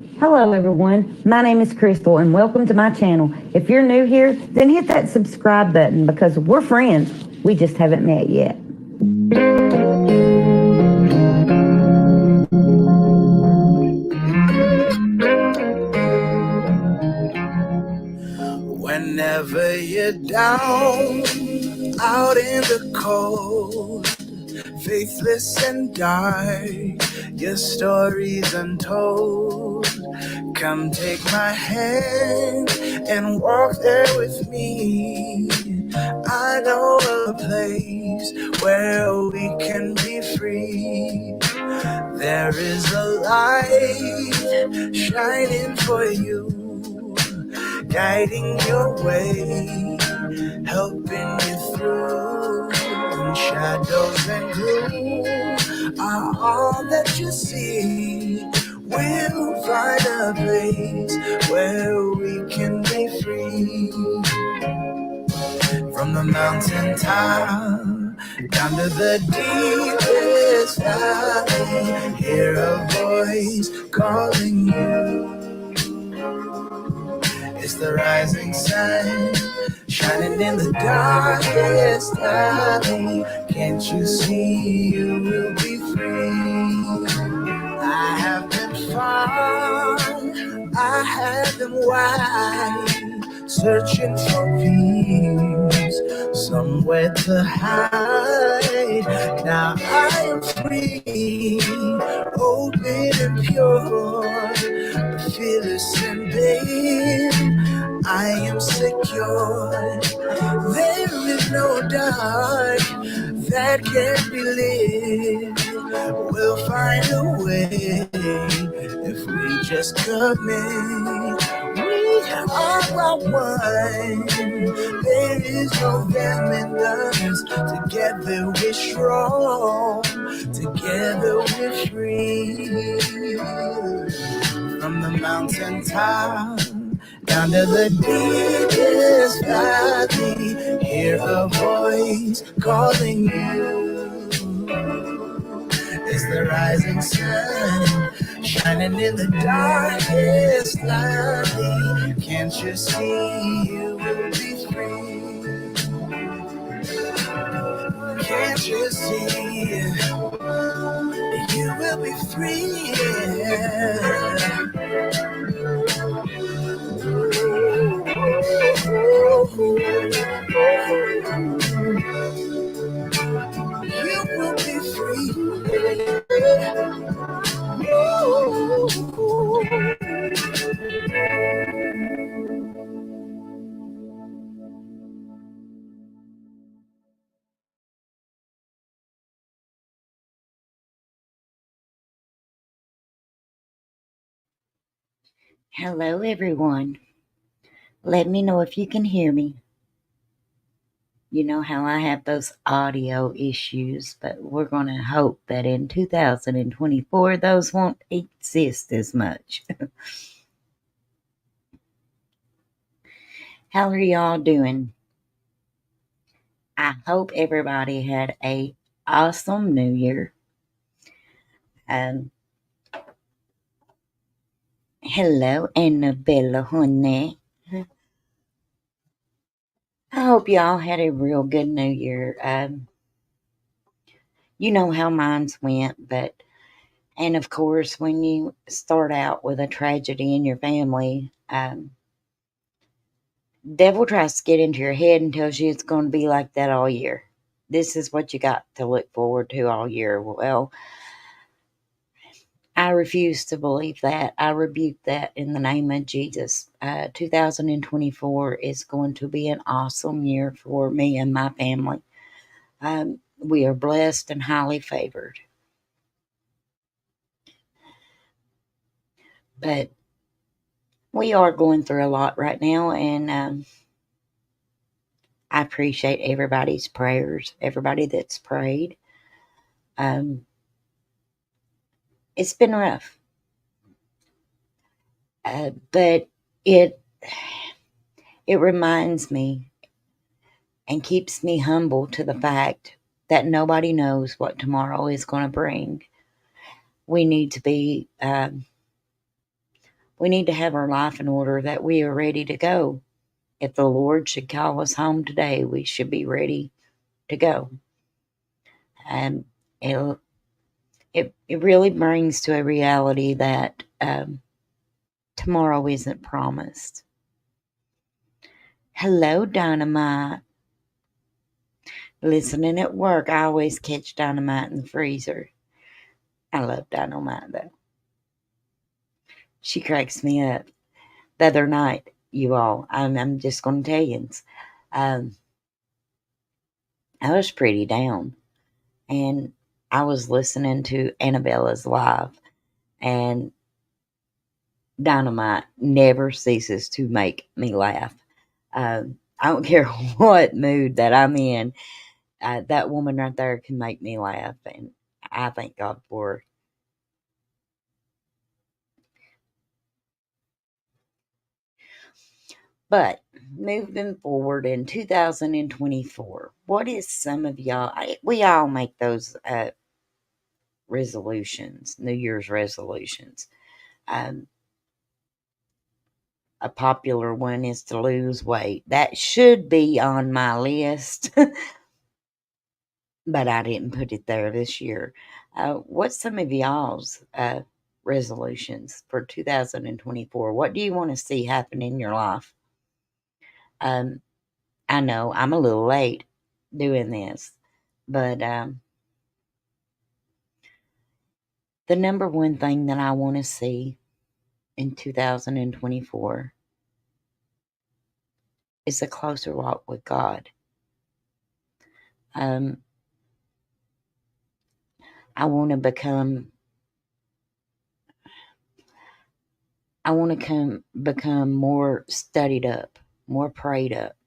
Hello, everyone. My name is Crystal, and welcome to my channel. If you're new here, then hit that subscribe button because we're friends. We just haven't met yet. Whenever you're down, out in the cold, faithless and dark, your story's untold. Come take my hand and walk there with me. I know a place where we can be free. There is a light shining for you, guiding your way, helping you through. And shadows and gloom are all that you see. We'll find a place where we can be free. From the mountain top down to the deepest valley, hear a voice calling you. It's the rising sun, shining in the darkest valley. Can't you see you will be free? I have been far, I have been wide, searching for peace, somewhere to hide. Now I am free, open and pure, fearless and babe. I am secure. There is no dark that can't be lit. We'll find a way if we just commit. We are one. There is no them in us. Together we're strong. Together we're free. From the mountain top down to the deepest valley, hear a voice calling you. It's the rising sun, shining in the darkest valley. Can't you see you will be free? Can't you see you will be free? You will be free. Hello, everyone. Let me know if you can hear me. You know how I have those audio issues, but we're going to hope that in 2024 those won't exist as much. How are y'all doing? I hope everybody had a awesome New Year. Hello, Annabella, honey. I hope y'all had a real good New Year. You know how mine's went, and of course, when you start out with a tragedy in your family, devil tries to get into your head and tells you it's going to be like that all year. This is what you got to look forward to all year. Well, I refuse to believe that. I rebuke that in the name of Jesus. 2024 is going to be an awesome year for me and my family. We are blessed and highly favored. But we are going through a lot right now, and I appreciate everybody's prayers, everybody that's prayed. It's been rough, but it reminds me and keeps me humble to the fact that nobody knows what tomorrow is going to bring. We need to be We need to have our life in order that we are ready to go. If the Lord should call us home today, we should be ready to go. And it really brings to a reality that tomorrow isn't promised. Hello, Dynamite. Listening at work, I always catch Dynamite in the freezer. I love Dynamite, though. She cracks me up. The other night, you all, I'm just going to tell you, I was pretty down, and I was listening to Annabella's live, and Dynamite never ceases to make me laugh. I don't care what mood that I'm in. That woman right there can make me laugh, and I thank God for her. But moving forward in 2024, what is some of y'all? We all make those resolutions, New Year's resolutions. A popular one is to lose weight. That should be on my list, but I didn't put it there this year. What's some of y'all's resolutions for 2024? What do you want to see happen in your life? I know I'm a little late doing this, but the number one thing that I want to see in 2024 is a closer walk with God. I want to become more studied up, more prayed up.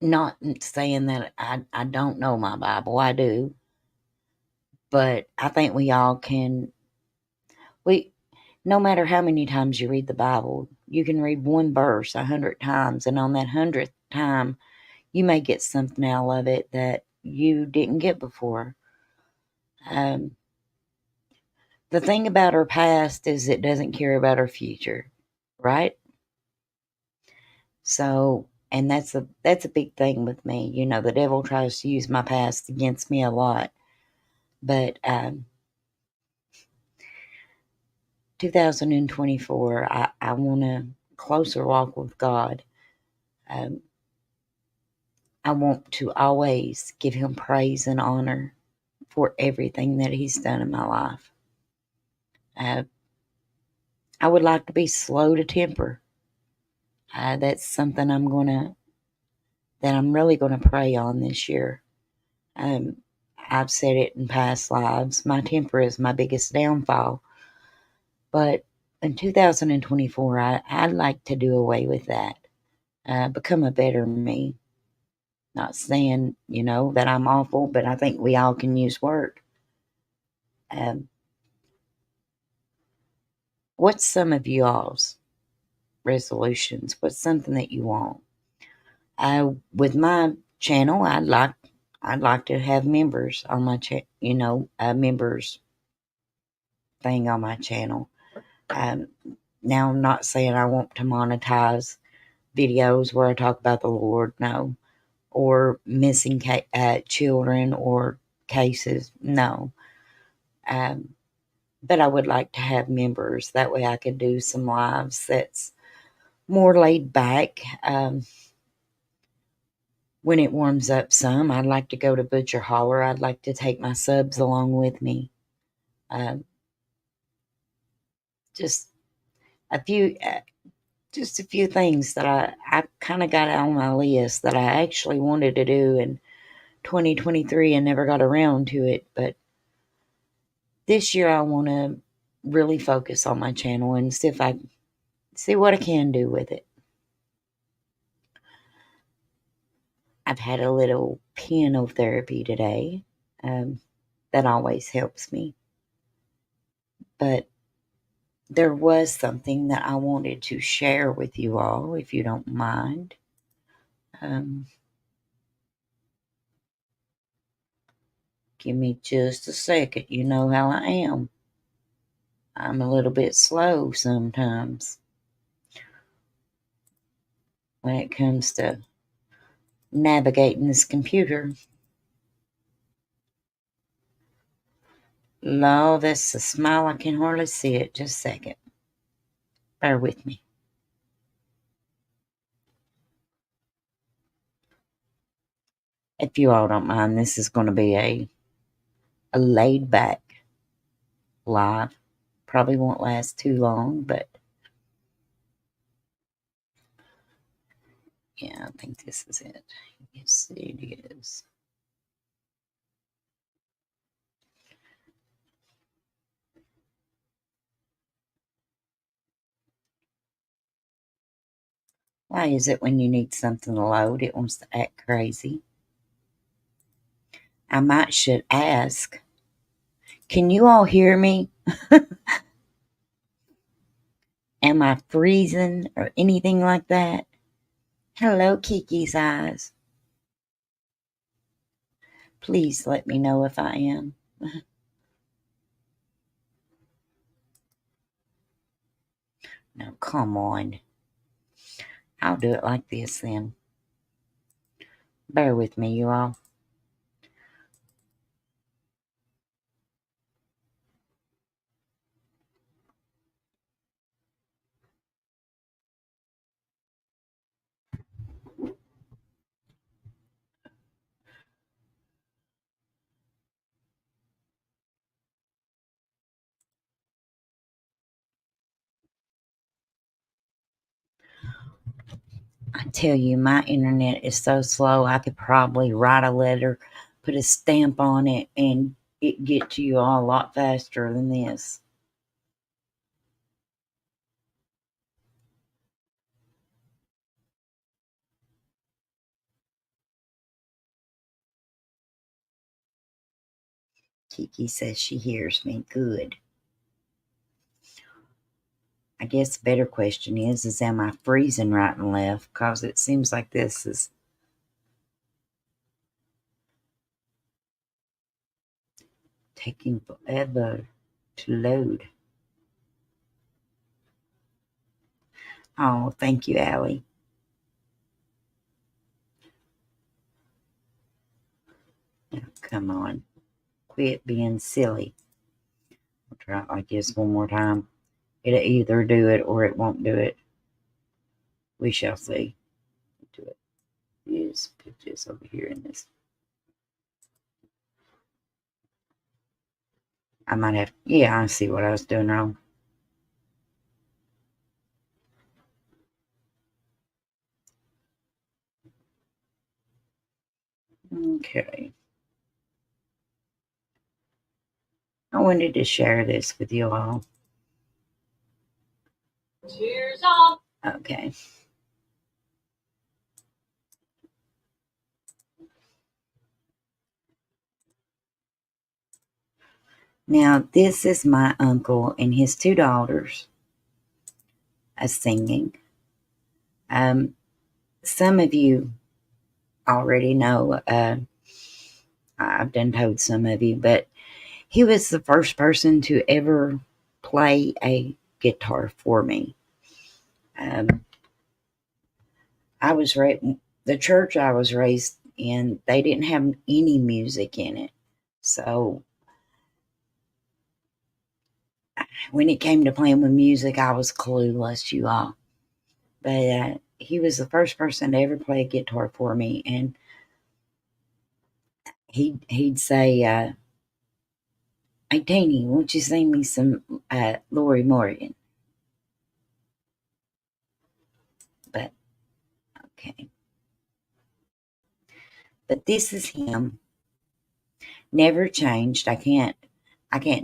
Not saying that I don't know my Bible, I do, but I think we all can. No matter how many times you read the Bible, you can read one verse 100 times, and on that 100th time, you may get something out of it that you didn't get before. The thing about our past is it doesn't care about our future, right? So, and that's a big thing with me. You know, the devil tries to use my past against me a lot, but 2024, I want a closer walk with God. I want to always give him praise and honor for everything that he's done in my life. I would like to be slow to temper. That's something that I'm really gonna pray on this year. I've said it in past lives. My temper is my biggest downfall. But in 2024, I'd like to do away with that. Become a better me. Not saying, that I'm awful, but I think we all can use work. What's some of y'all's resolutions? What's something that you want? With my channel, I'd like to have members on my members thing on my channel. Now I'm not saying I want to monetize videos where I talk about the Lord, no, or missing children or cases, no. But I would like to have members. That way I could do some lives that's more laid back. When it warms up some, I'd like to go to Butcher Holler. I'd like to take my subs along with me. Just a few things that I kind of got on my list that I actually wanted to do in 2023 and never got around to it. But this year I want to really focus on my channel and see what I can do with it. I've had a little piano therapy today. That always helps me. But there was something that I wanted to share with you all, if you don't mind. Give me just a second. You know how I am. I'm a little bit slow sometimes when it comes to navigating this computer. Lord, that's a smile. I can hardly see it. Just a second. Bear with me. If you all don't mind, this is going to be a laid back live. Probably won't last too long, but yeah, I think this is it. Yes, it is. Why is it when you need something to load, it wants to act crazy? I might should ask. Can you all hear me? Am I freezing or anything like that? Hello, Kiki's Eyes. Please let me know if I am. No, come on. I'll do it like this then. Bear with me, you all. I tell you, my internet is so slow, I could probably write a letter, put a stamp on it, and it get to you all a lot faster than this. Kiki says she hears me. Good. I guess the better question is am I freezing right and left? Because it seems like this is taking forever to load. Oh, thank you, Allie. Now, come on. Quit being silly. I'll try it like this one more time. It'll either do it or it won't do it. We shall see. Do it. Yes, put this over here in this. I might have, yeah, I see what I was doing wrong. Okay. I wanted to share this with you all. Cheers all. Okay. Now, this is my uncle and his two daughters singing. Some of you already know, I've done told some of you, but he was the first person to ever play a guitar for me. I was the church I was raised in, they didn't have any music in it. So when it came to playing with music, I was clueless, you all. But he was the first person to ever play a guitar for me, and he'd say, "Hey, Teeny, won't you sing me some Lorrie Morgan?" But okay, but this is him. Never changed. I can't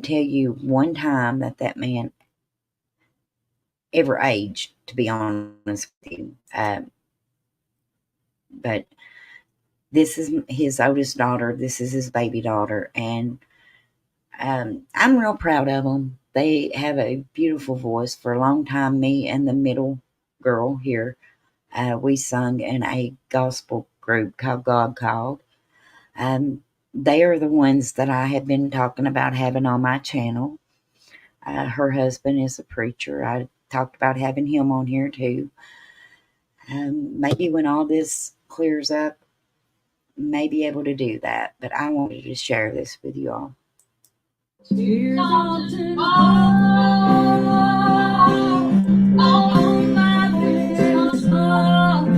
tell you one time that man ever aged. To be honest with you, but this is his oldest daughter. This is his baby daughter, and I'm real proud of them. They have a beautiful voice. For a long time, me and the middle girl here, we sung in a gospel group called God Called. they are the ones that I have been talking about having on my channel. Her husband is a preacher. I talked about having him on here too. Maybe when all this clears up, may be able to do that. But I wanted to share this with you all. Tears often fall on my victim's heart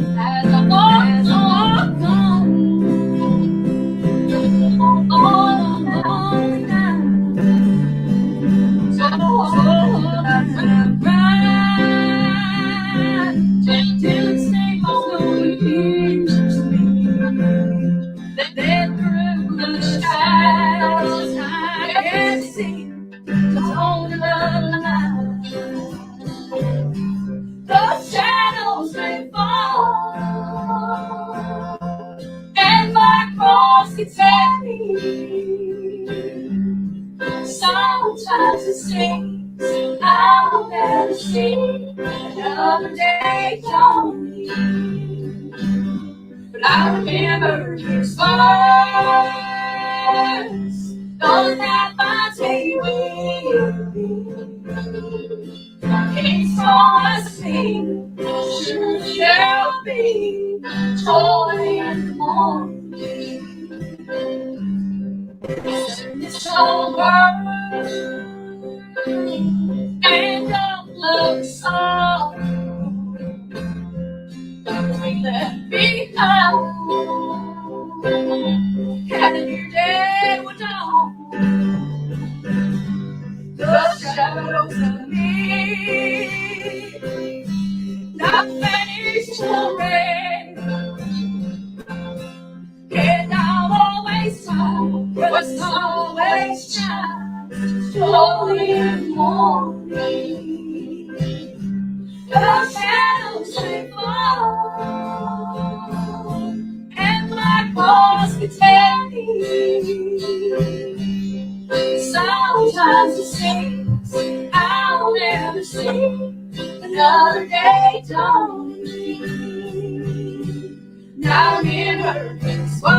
as I walk on all alone now. So I cried till it seems so years to me. Then through the shadows I can see the tone of the night. The shadows may fall and my cross gets heavy. Sometimes it seems I'll never see another day dawning. But I remember his words, those that my day will be. He's promised me, sure there'll be joy in the morning. This whole world and don't look so we left behind. And a new day would dawn. The shadows of me, not finished story. And I'll always shine, must always shine, slowly in the morning. The shadows may fall, and my cross gets heavy. Sometimes it seems I'll never see another day dawning. Now remember his words,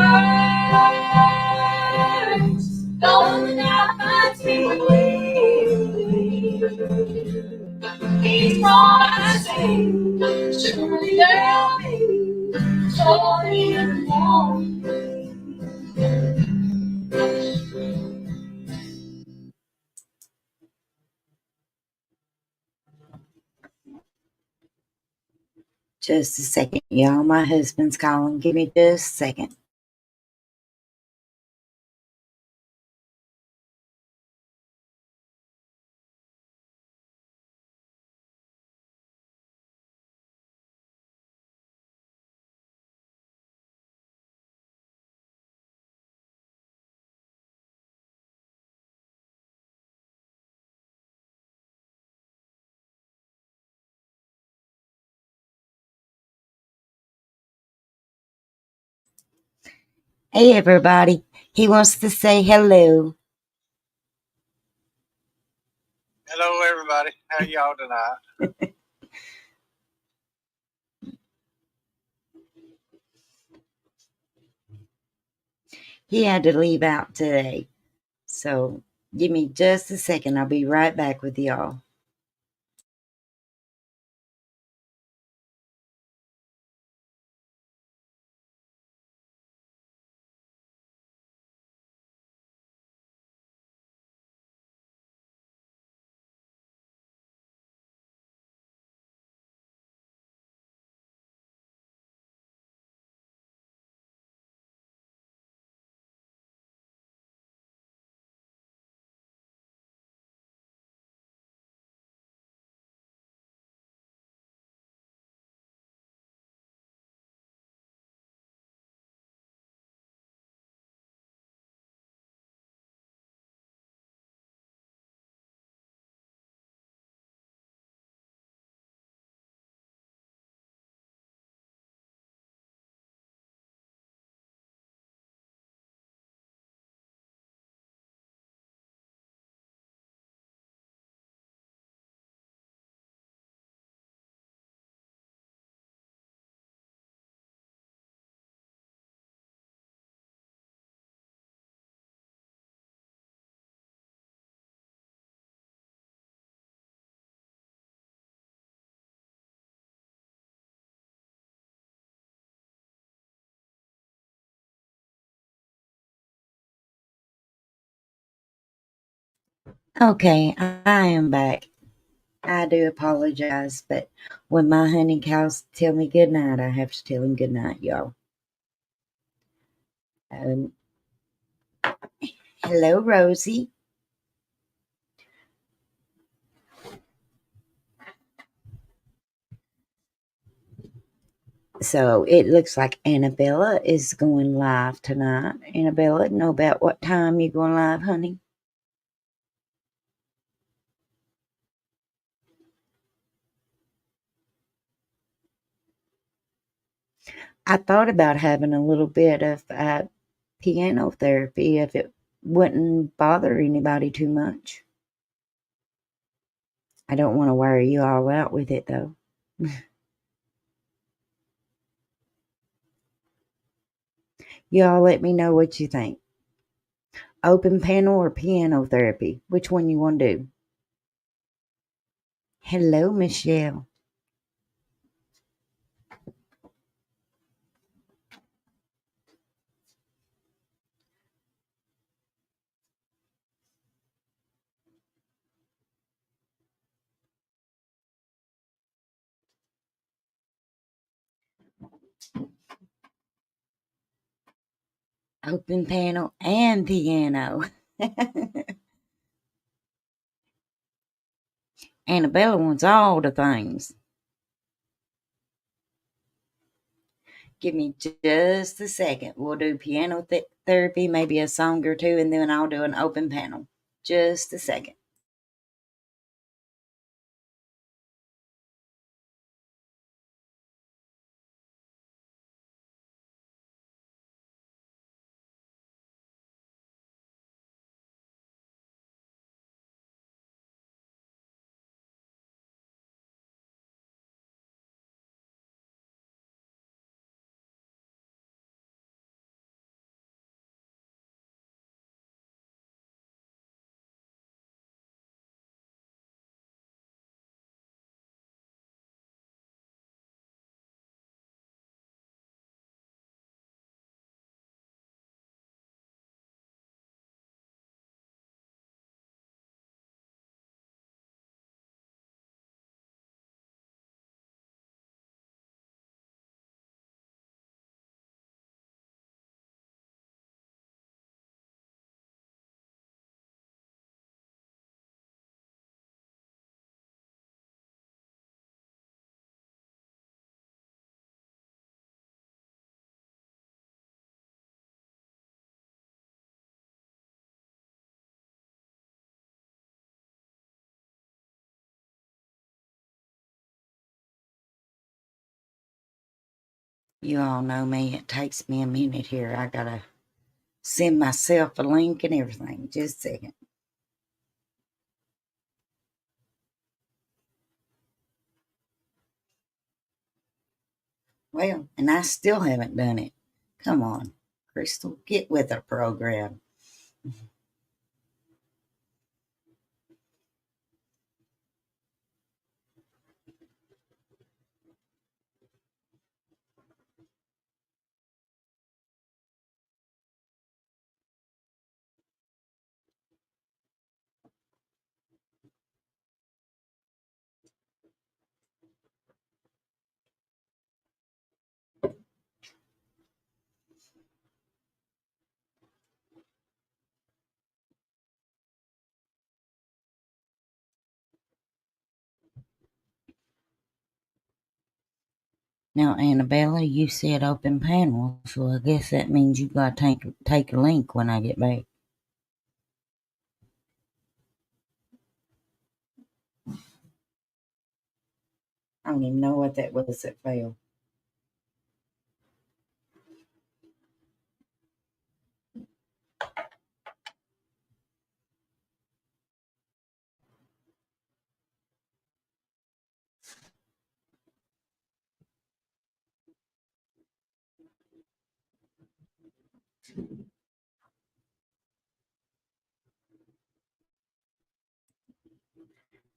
though not my teeth. He's promising, surely there'll be joy in the morning. Just a second, y'all. My husband's calling. Give me just a second. Hey, everybody. He wants to say hello. Hello, everybody. How y'all tonight? He had to leave out today. So give me just a second. I'll be right back with y'all. Okay, I am back. I do apologize, but when my honey cows tell me good night, I have to tell him good night, y'all. Hello, Rosie. So it looks like Annabella is going live tonight. Annabella, know about what time you're going live, honey? I thought about having a little bit of piano therapy if it wouldn't bother anybody too much. I don't want to wear you all out with it, though. Y'all let me know what you think. Open panel or piano therapy? Which one you want to do? Hello, Michelle. Open panel and piano. Annabella wants all the things. Give me just a second. We'll do piano therapy, maybe a song or two, and then I'll do an open panel. Just a second. You all know me. It takes me a minute here. I gotta send myself a link and everything. Just a second. Well, and I still haven't done it. Come on, Crystal, get with the program. Now, Annabella, you said open panel, so I guess that means you got to take a link when I get back. I don't even know what that was that failed.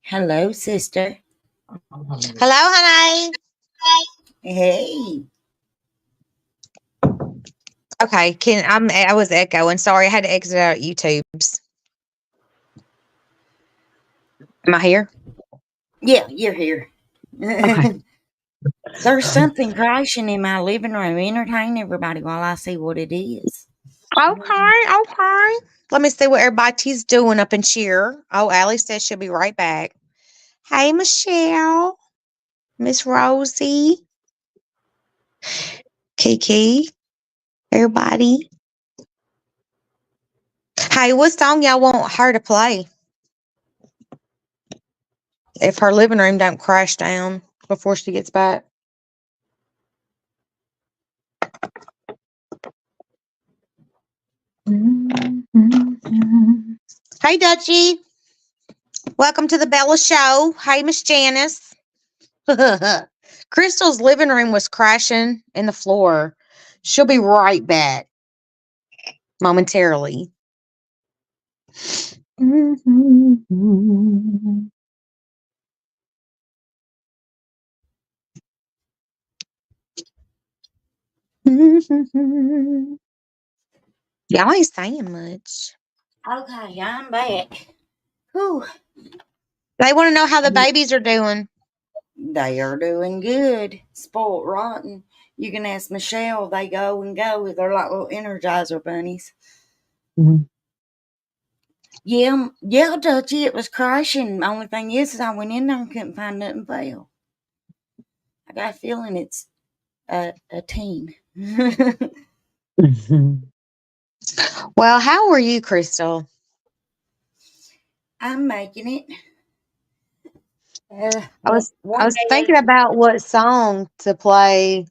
Hello, sister. Hello, honey. Hey. Okay, I was echoing. Sorry, I had to exit out YouTube's. Am I here? Yeah, you're here. Okay. There's something crashing in my living room. Entertain everybody while I see what it is. Okay. Let me see what everybody's doing up in cheer. Oh, Allie says she'll be right back. Hey, Michelle, Miss Rosie, Kiki, everybody. Hey, what song y'all want her to play? If her living room don't crash down before she gets back. Hey, Dutchie. Welcome to the Bella Show. Hey, Miss Janice. Crystal's living room was crashing in the floor. She'll be right back momentarily. Y'all ain't saying much. Okay, I'm back. Whew. They want to know how the babies are doing. They are doing good. Spoiled rotten. You can ask Michelle. They go and go. They're like little Energizer bunnies. Yeah, Dutchie, it was crashing. The only thing is I went in there and couldn't find nothing fell. I got a feeling it's a teen. Well, how are you, Crystal? I'm making it. I was thinking about what song to play,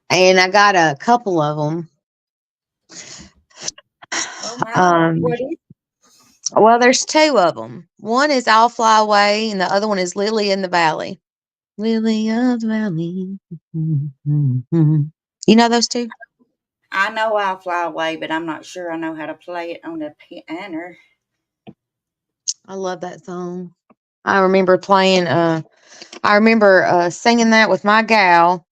and I got a couple of them. Oh my, what is? Well, there's two of them. One is "I'll Fly Away," and the other one is "Lily in the Valley." Lily of the Valley. You know those two? I know I'll Fly Away, but I'm not sure I know how to play it on the piano. I love that song. I remember playing. I remember singing that with my gal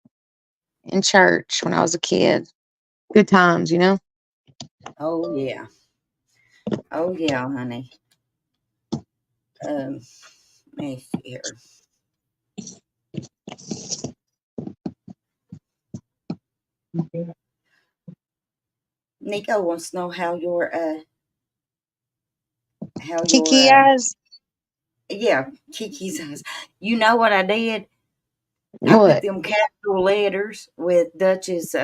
in church when I was a kid. Good times, you know. Oh yeah, honey. Let me see here. Nico wants to know how your Kiki eyes. yeah, Kiki's eyes. You know what I did? I put What? them capital letters with Dutch's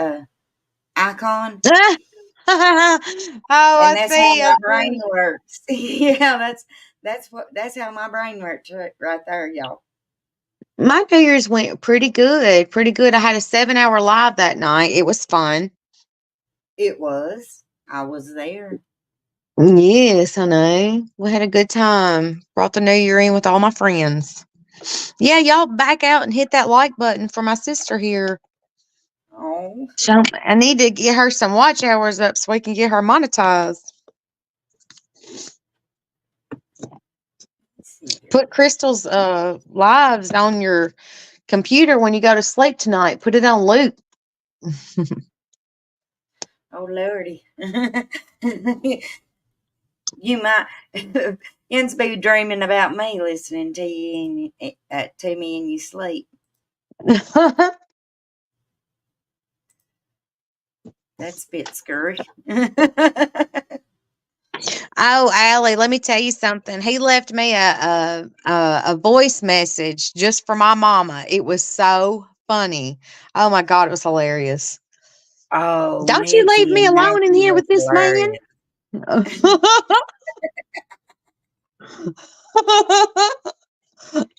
icon, Oh, and I that's how see. I my brain see. works. Yeah, that's how my brain works right there, y'all. My New Year's went pretty good. Pretty good. I had a 7-hour live that night. It was fun. It was. I was there. Yes, I know. We had a good time. Brought the new year in with all my friends. Yeah, y'all back out and hit that like button for my sister here. Oh, I need to get her some watch hours up so we can get her monetized. let's see here. Put Crystal's lives on your computer when you go to sleep tonight. Put it on loop. Oh lordy. You might Yens be dreaming about me listening to you to me in your sleep. That's a bit scary. Oh, Allie, let me tell you something. He left me a voice message just for my mama. It was so funny. Oh my God, it was hilarious. Oh, Don't you leave Mickey me and alone in Mackie here was with this man. hilarious.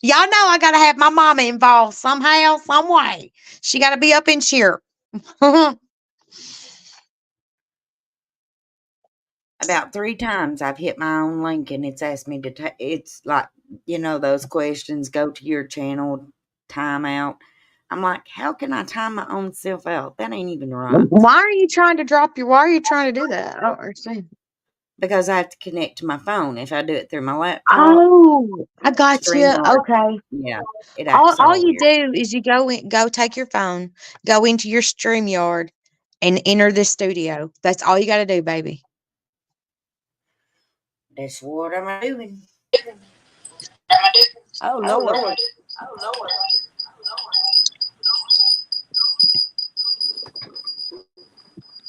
Y'all know I gotta have my mama involved somehow, some way. She gotta be up in cheer. About 3 times I've hit my own link and it's asked me to it's like, those questions, go to your channel, timeout. I'm like, how can I time my own self out? That ain't even right. Why are you trying to do that? I don't understand. Because I have to connect to my phone. If I do it through my laptop, Oh, I got you. StreamYard, Okay. yeah, it acts All all you weird. do is you go take your phone, go into your StreamYard, and enter the studio. That's all you got to do, baby. That's what I'm doing. Oh, Lord.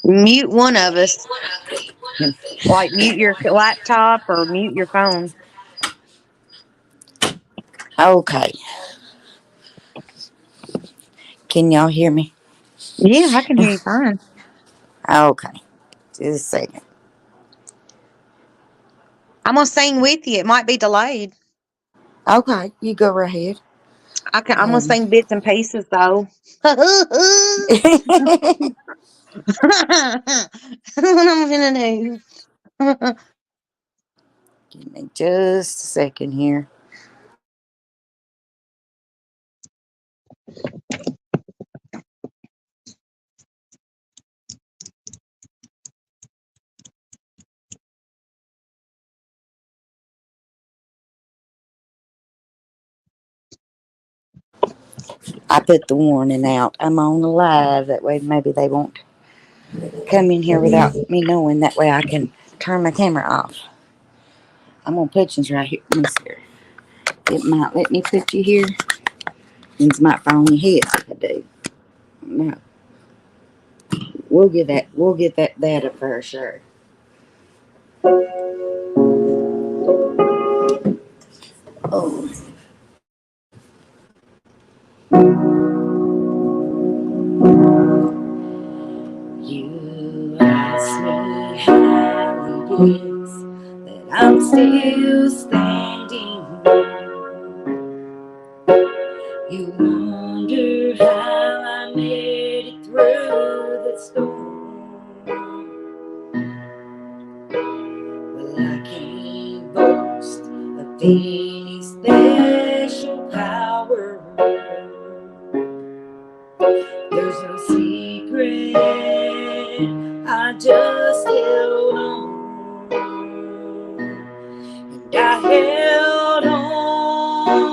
Mute one of us. Like mute your laptop or mute your phone. Okay. Can y'all hear me? Yeah, I can hear you fine. Okay. Just a second. I'm gonna sing with you. It might be delayed. Okay, you go right ahead. I'm gonna sing bits and pieces though. What I'm gonna do? Give me just a second here. I put the warning out. I'm on the live. That way maybe they won't come in here without me knowing. That way I can turn my camera off. I'm gonna put you right here. Let me see. It might let me put you here. Things might fall on your head if I do. No. We'll get that up for sure. Oh. You ask me how it is that I'm still standing. You wonder how I made it through the storm. Well, I can't boast of any special power. There's no secret, I just held on. And I held on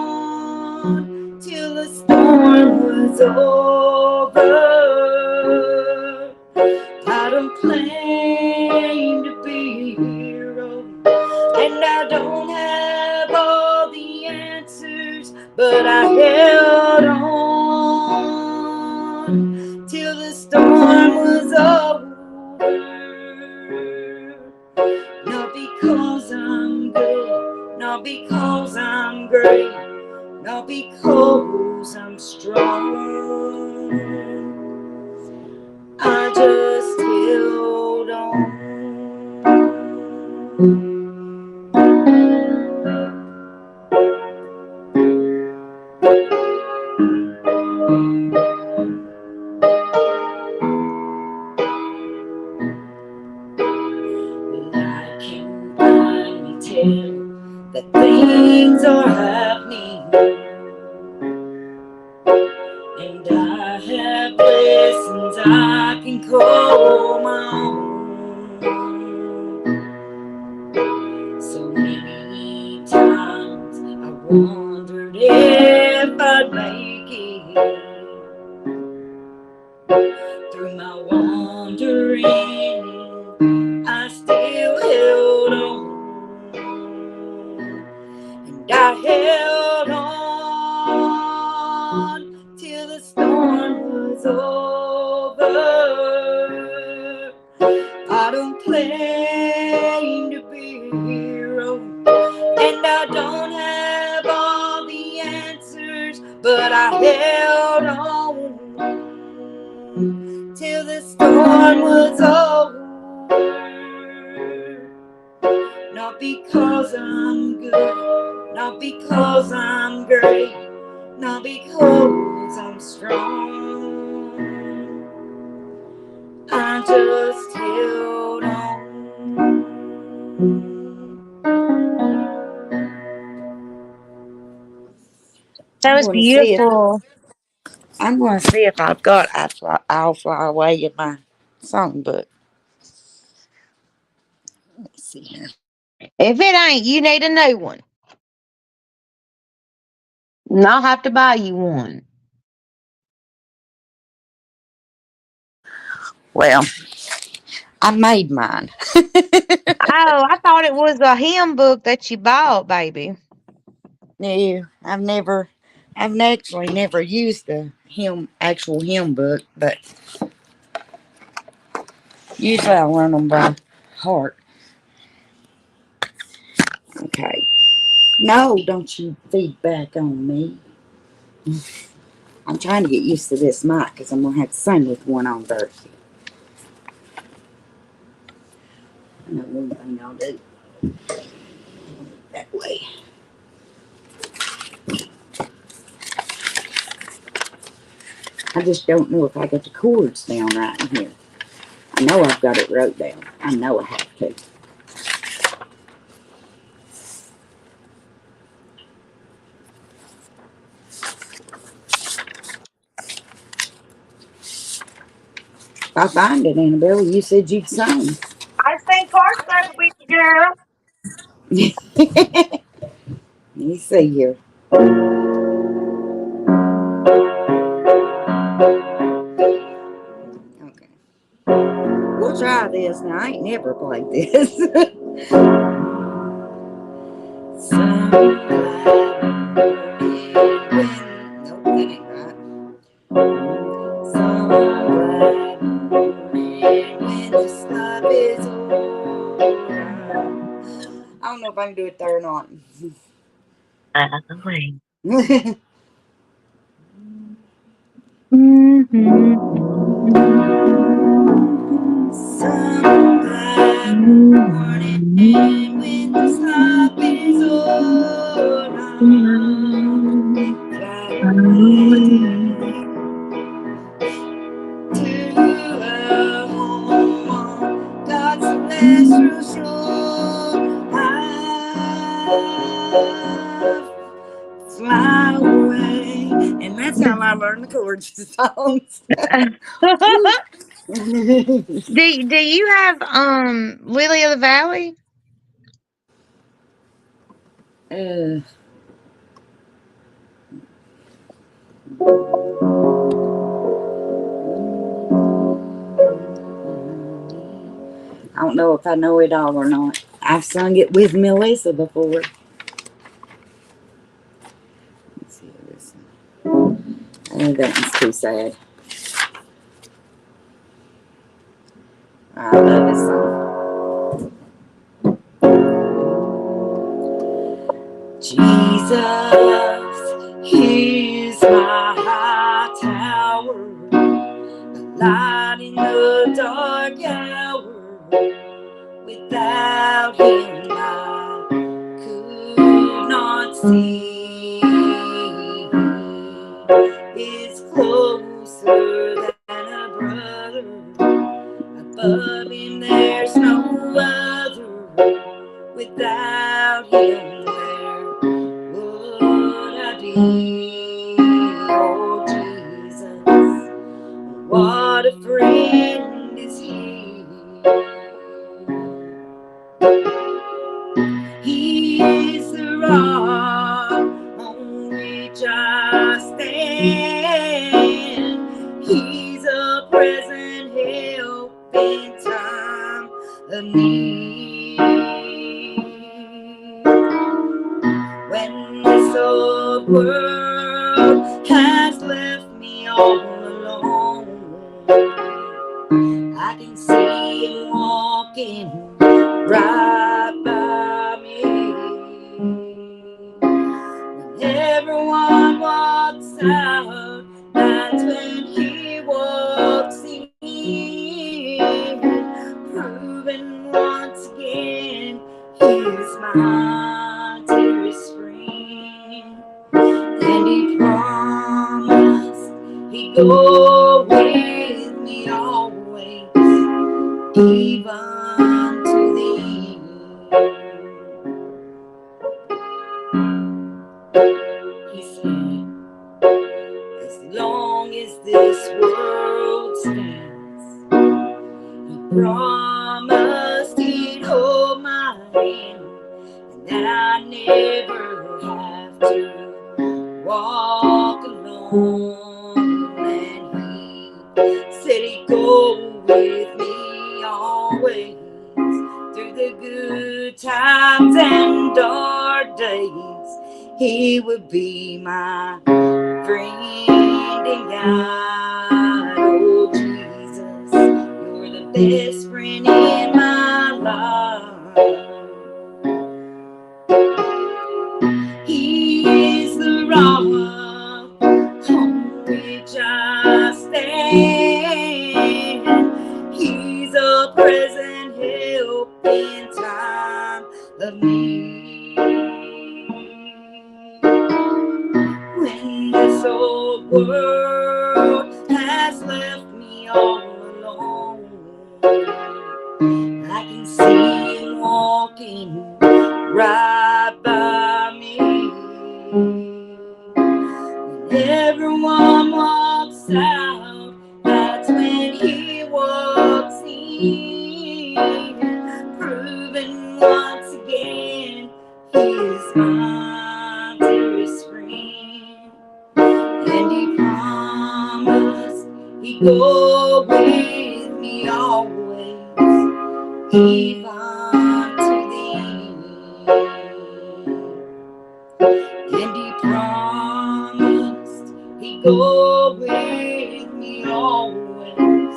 till the storm was over. I don't claim to be a hero, and I don't have all the answers, but I held on till the storm was over. Not because I'm good, not because I'm great, not because I'm strong. I just held on. Well, I can finally tell that things are happening, and I have lessons I can call my own. So many times I wondered if I'd make it. Through my wandering, I still held on. And I held on till the storm was over. I don't claim to be a hero, and I don't have all the answers, but I held on till the storm was over. Not because I'm good, not because I'm great, not because I'm strong. I just held on. That was beautiful. I'm going to see if I've got I'll Fly Away in my songbook. Let me see here. If it ain't, you need a new one. And I'll have to buy you one. Well, I made mine. Oh, I thought it was a hymn book that you bought, baby. No, I've actually never used the actual hymn book, but usually I learn them by heart. Okay. No, don't you feedback on me. I'm trying to get used to this mic because I'm going to have to sing with one on Thursday. I know one thing I'll do. That way. I just don't know if I got the chords down right in here. I know I've got it wrote down. I know I have to. If I find it, Annabelle, you said you'd sing. I sang part with you, girl. Let me see here. Okay. We'll try this. Now, I ain't never played this. Nope, that ain't right. When this love is over. I don't know if I can do it there or not. Some glad morning when this love is over. Fly away to a home on God's celestial shore. Fly away. And that's how I learned the chords to songs. Do you have Lily of the Valley? I don't know if I know it all or not. I've sung it with Melissa before. Let's see this one. Oh, that one's too sad. I love this song. Jesus, He's my high tower, a light in the dark hour. Without Him, I could not see. It's closer than a brother. Above Him, there's no other. Without Him, where would I be? Oh, Jesus, what a friend is He. He is the rock on which I stand. He's a present help in time of need. When this old world has left me all alone, I can see Him walking right by me. When everyone walks out, that's when He walks in, proving once again He's my dearest friend. And He promised He'd go with me always, even to the end. He said, as long as this world stands, He promised He'd hold my hand, and that I never have to walk alone. And He said He'd go with me always, through the good times and dark days. He would be my friend and guide. Oh Jesus, you're the best friend in my life. He is the rock on which I stand. He's a present help in time of need. When this old world has left me all alone, I can see him walking right by me. When everyone walks out, that's when he walks in, proving once again he is my dearest friend. And he promised he'd go with me always, even to the end. And he promised he'd go with me always,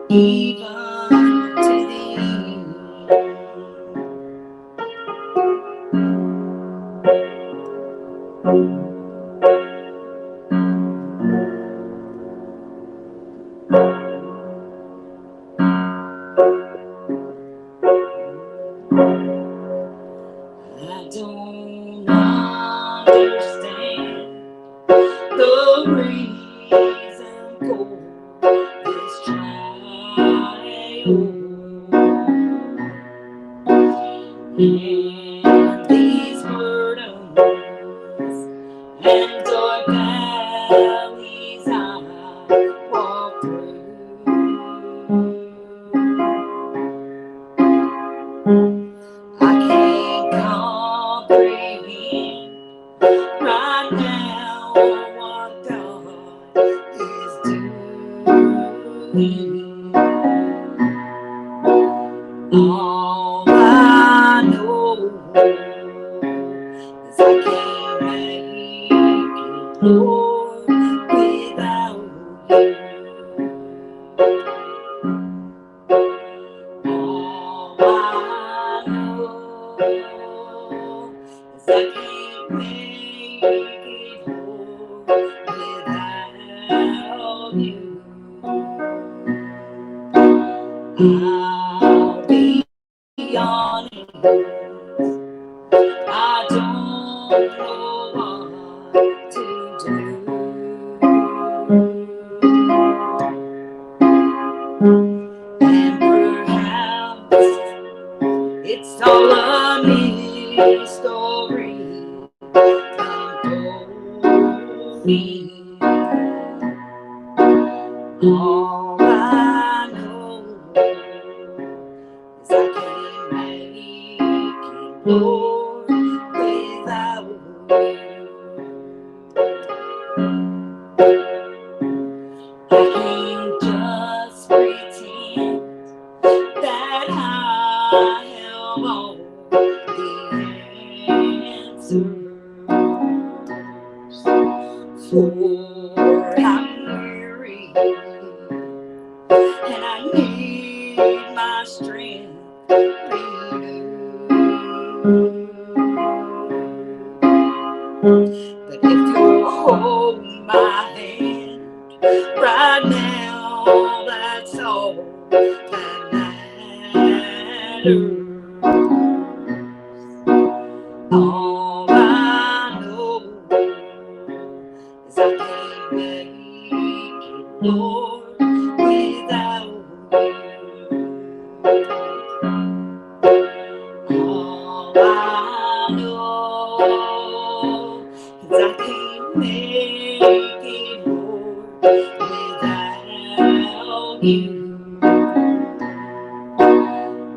even to the end. I don't understand the reason for this trial and these burdens and dark valleys I walk through. I can't comprehend right now what God is doing. All I know is I can't make it, Lord, without you. All I know is I can't make it, Lord, without you. I'll be honest, I don't know what to do. And perhaps it's all a mystery unfolding. All I know is I can't make it, Lord, without you. I can't just pretend that I have all the answers, for I'm weary and I need my strength renewed. But if you'll hold my hand right now, that's all that matters. All I know is I can't make it, Lord, without you. All I know is I can't make it, Lord, without you.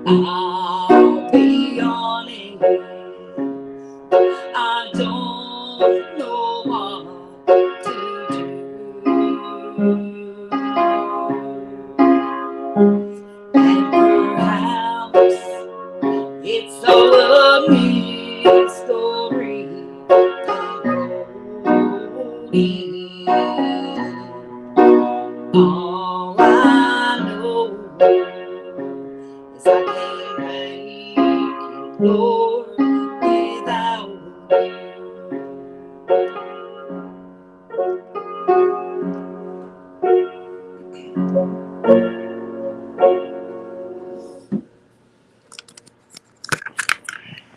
I'll be honest, I don't know what to do. And perhaps it's all a mystery unfolding.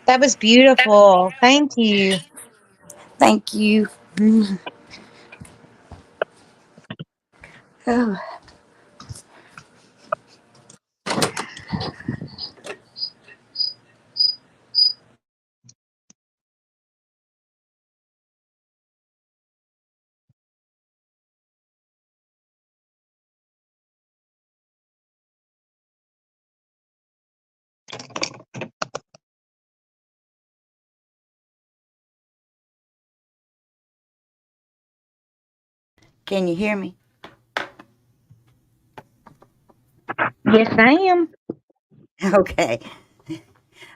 That was beautiful. Thank you. Thank you. Oh. Can you hear me? Yes, I am. Okay.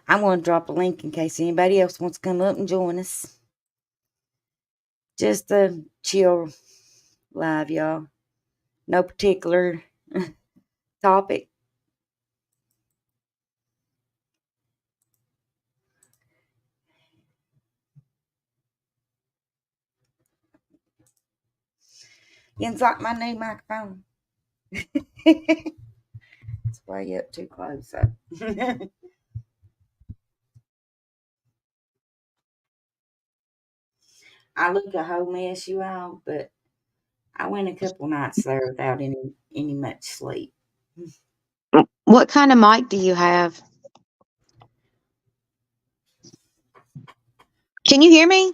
I'm going to drop a link in case anybody else wants to come up and join us. Just a chill live, y'all. No particular topic. It's like my new microphone. It's way up too close. So. I look a whole mess, you all, but I went a couple nights there without any much sleep. What kind of mic do you have? Can you hear me?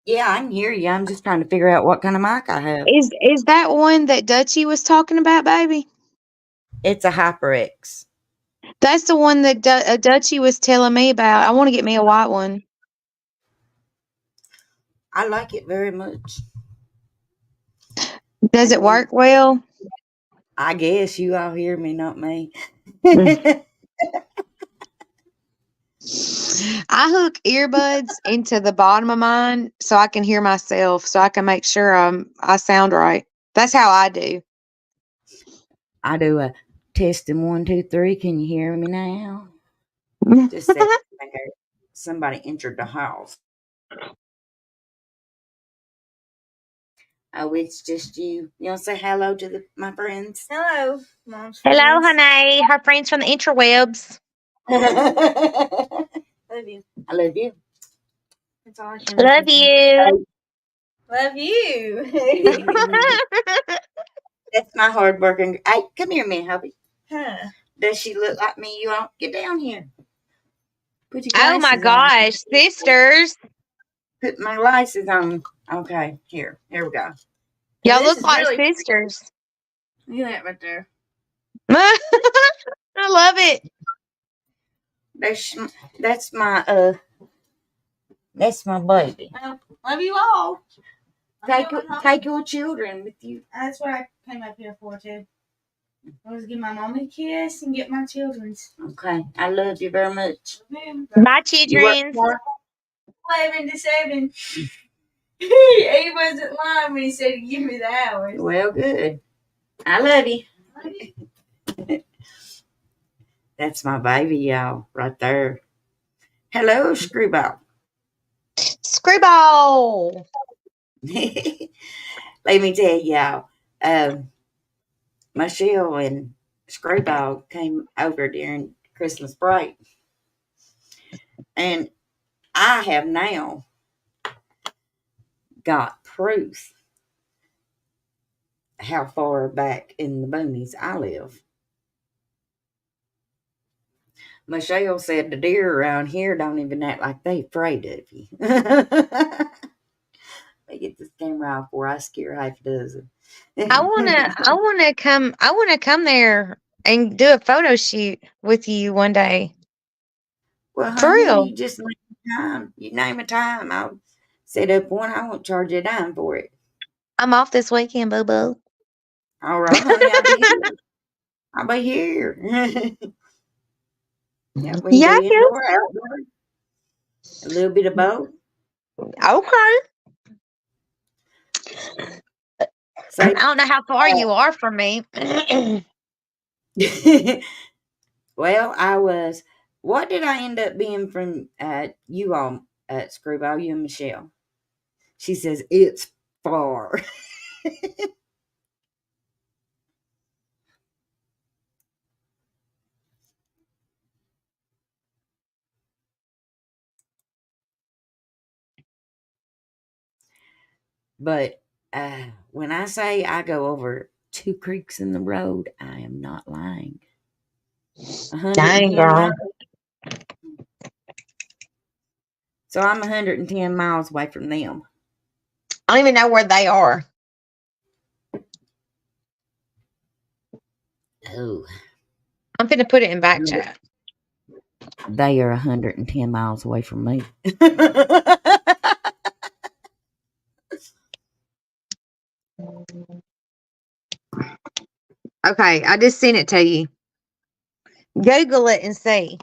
Yeah, I can hear you. I'm just trying to figure out what kind of mic I have. Is that one that Dutchie was talking about, baby? It's a HyperX. That's the one that Dutchie was telling me about. I want to get me a white one. I like it very much. Does it work well? I guess you all hear me, not me. I hook earbuds into the bottom of mine so I can hear myself, so I can make sure I sound right. That's how I do. I do a testing 1, 2, 3. Can you hear me now? Just said somebody entered the house. Oh, it's just you. You want to say hello to my friends? Hello, Mom's Hello, friends. honey. Her friends from the interwebs. I Love you. love you. That's all I can Love you. Love you. That's my hard working. Hey, come here, man, hubby. Huh. Does she look like me? You all get down here. Put your Oh my glasses on. gosh, sisters. Put my glasses on. Okay, here we go. Y'all This look is like really- sisters. Look at that right there. I love it. That's my baby. Well, love you all. Take your children with you. That's what I came up here for too. I was give my mom a kiss and get my children's. Okay, I love you very much. My You work children. hard? 11 to 7. He wasn't lying when he said give me the hours. Well, good. I love you. That's my baby, y'all, right there. Hello, Screwball. Screwball. Let me tell y'all, Michelle and Screwball came over during Christmas break, and I have now got proof how far back in the boonies I live. Michelle said the deer around here don't even act like they afraid of you. They get this camera out before I scare half a dozen. I wanna come there and do a photo shoot with you one day. Well, For honey, real. you just name a time. You name a time, I'll set up one. I won't charge you a dime for it. I'm off this weekend, boo boo. All right, honey, I'll be here. Yeah, we can do Yeah, indoor, outdoor, a little bit of both. okay. So, I don't know how far you are from me. well, I was. What did I end up being from you all at Screwball, you and Michelle? She says it's far. But when I say I go over 2 creeks in the road, I am not lying. Dang, 110 girl. miles. So I'm 110 miles away from them. I don't even know where they are. Oh, I'm finna put it in back chat. they are 110 miles away from me. Okay, I just sent it to you. Google it and see.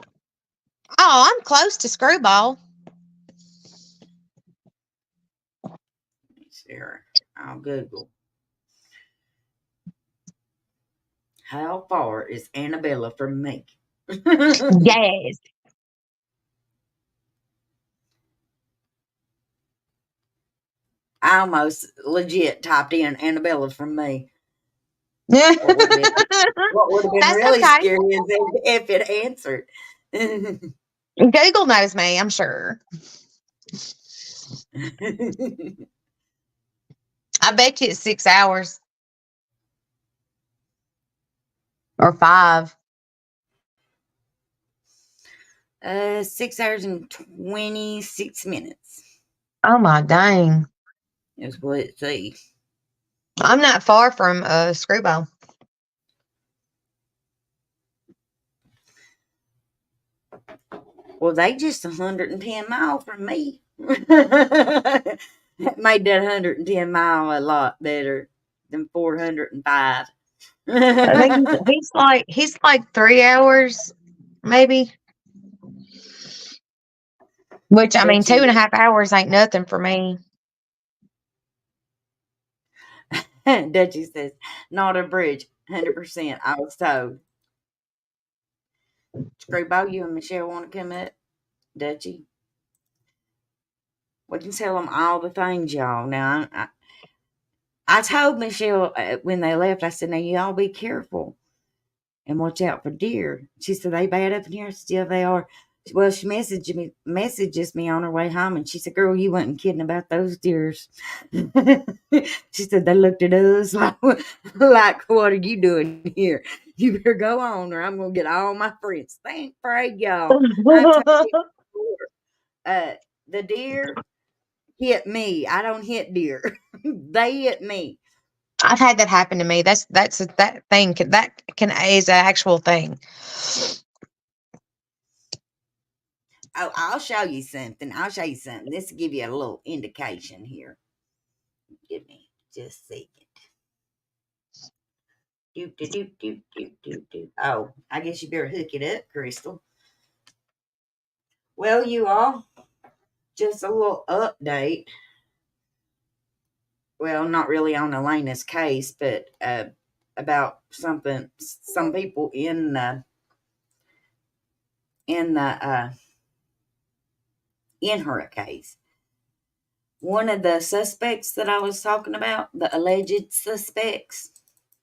Oh, I'm close to Screwball. Sure, I'll Google. How far is Annabella from me? Yes. I almost legit typed in Annabella from me. That's What would have been really okay. scary is if it answered. Google knows me, I'm sure. I bet you it's 6 hours or 5. 6 hours and 26 minutes Oh my dang. is what it says. I'm not far from Screwball. Well, they just 110 miles from me. That made that 110 mile a lot better than 405. I think he's like 3 hours, maybe. Which I mean, Dutchie, 2.5 hours ain't nothing for me. Dutchie says, not a bridge, 100%. I was told. Screwball, you and Michelle want to come up? Dutchie? We can tell them all the things, y'all. Now, I told Michelle when they left, I said, now, y'all be careful and watch out for deer. She said, they bad up in here? Still, they are. Well, she messages me on her way home, and she said, girl, you wasn't kidding about those deers. She said, they looked at us like, what are you doing here? You better go on, or I'm going to get all my friends. Thank pray, y'all. I told you before, the deer hit me. I don't hit deer. They hit me. I've had that happen to me. That thing that can is an actual thing. Oh, I'll show you something. This will give you a little indication here. Give me just a second. Oh, I guess you better hook it up, Crystal. Well, you all, just a little update. Well, not really on Elena's case, but about something. Some people in the in her case. One of the suspects that I was talking about, the alleged suspects,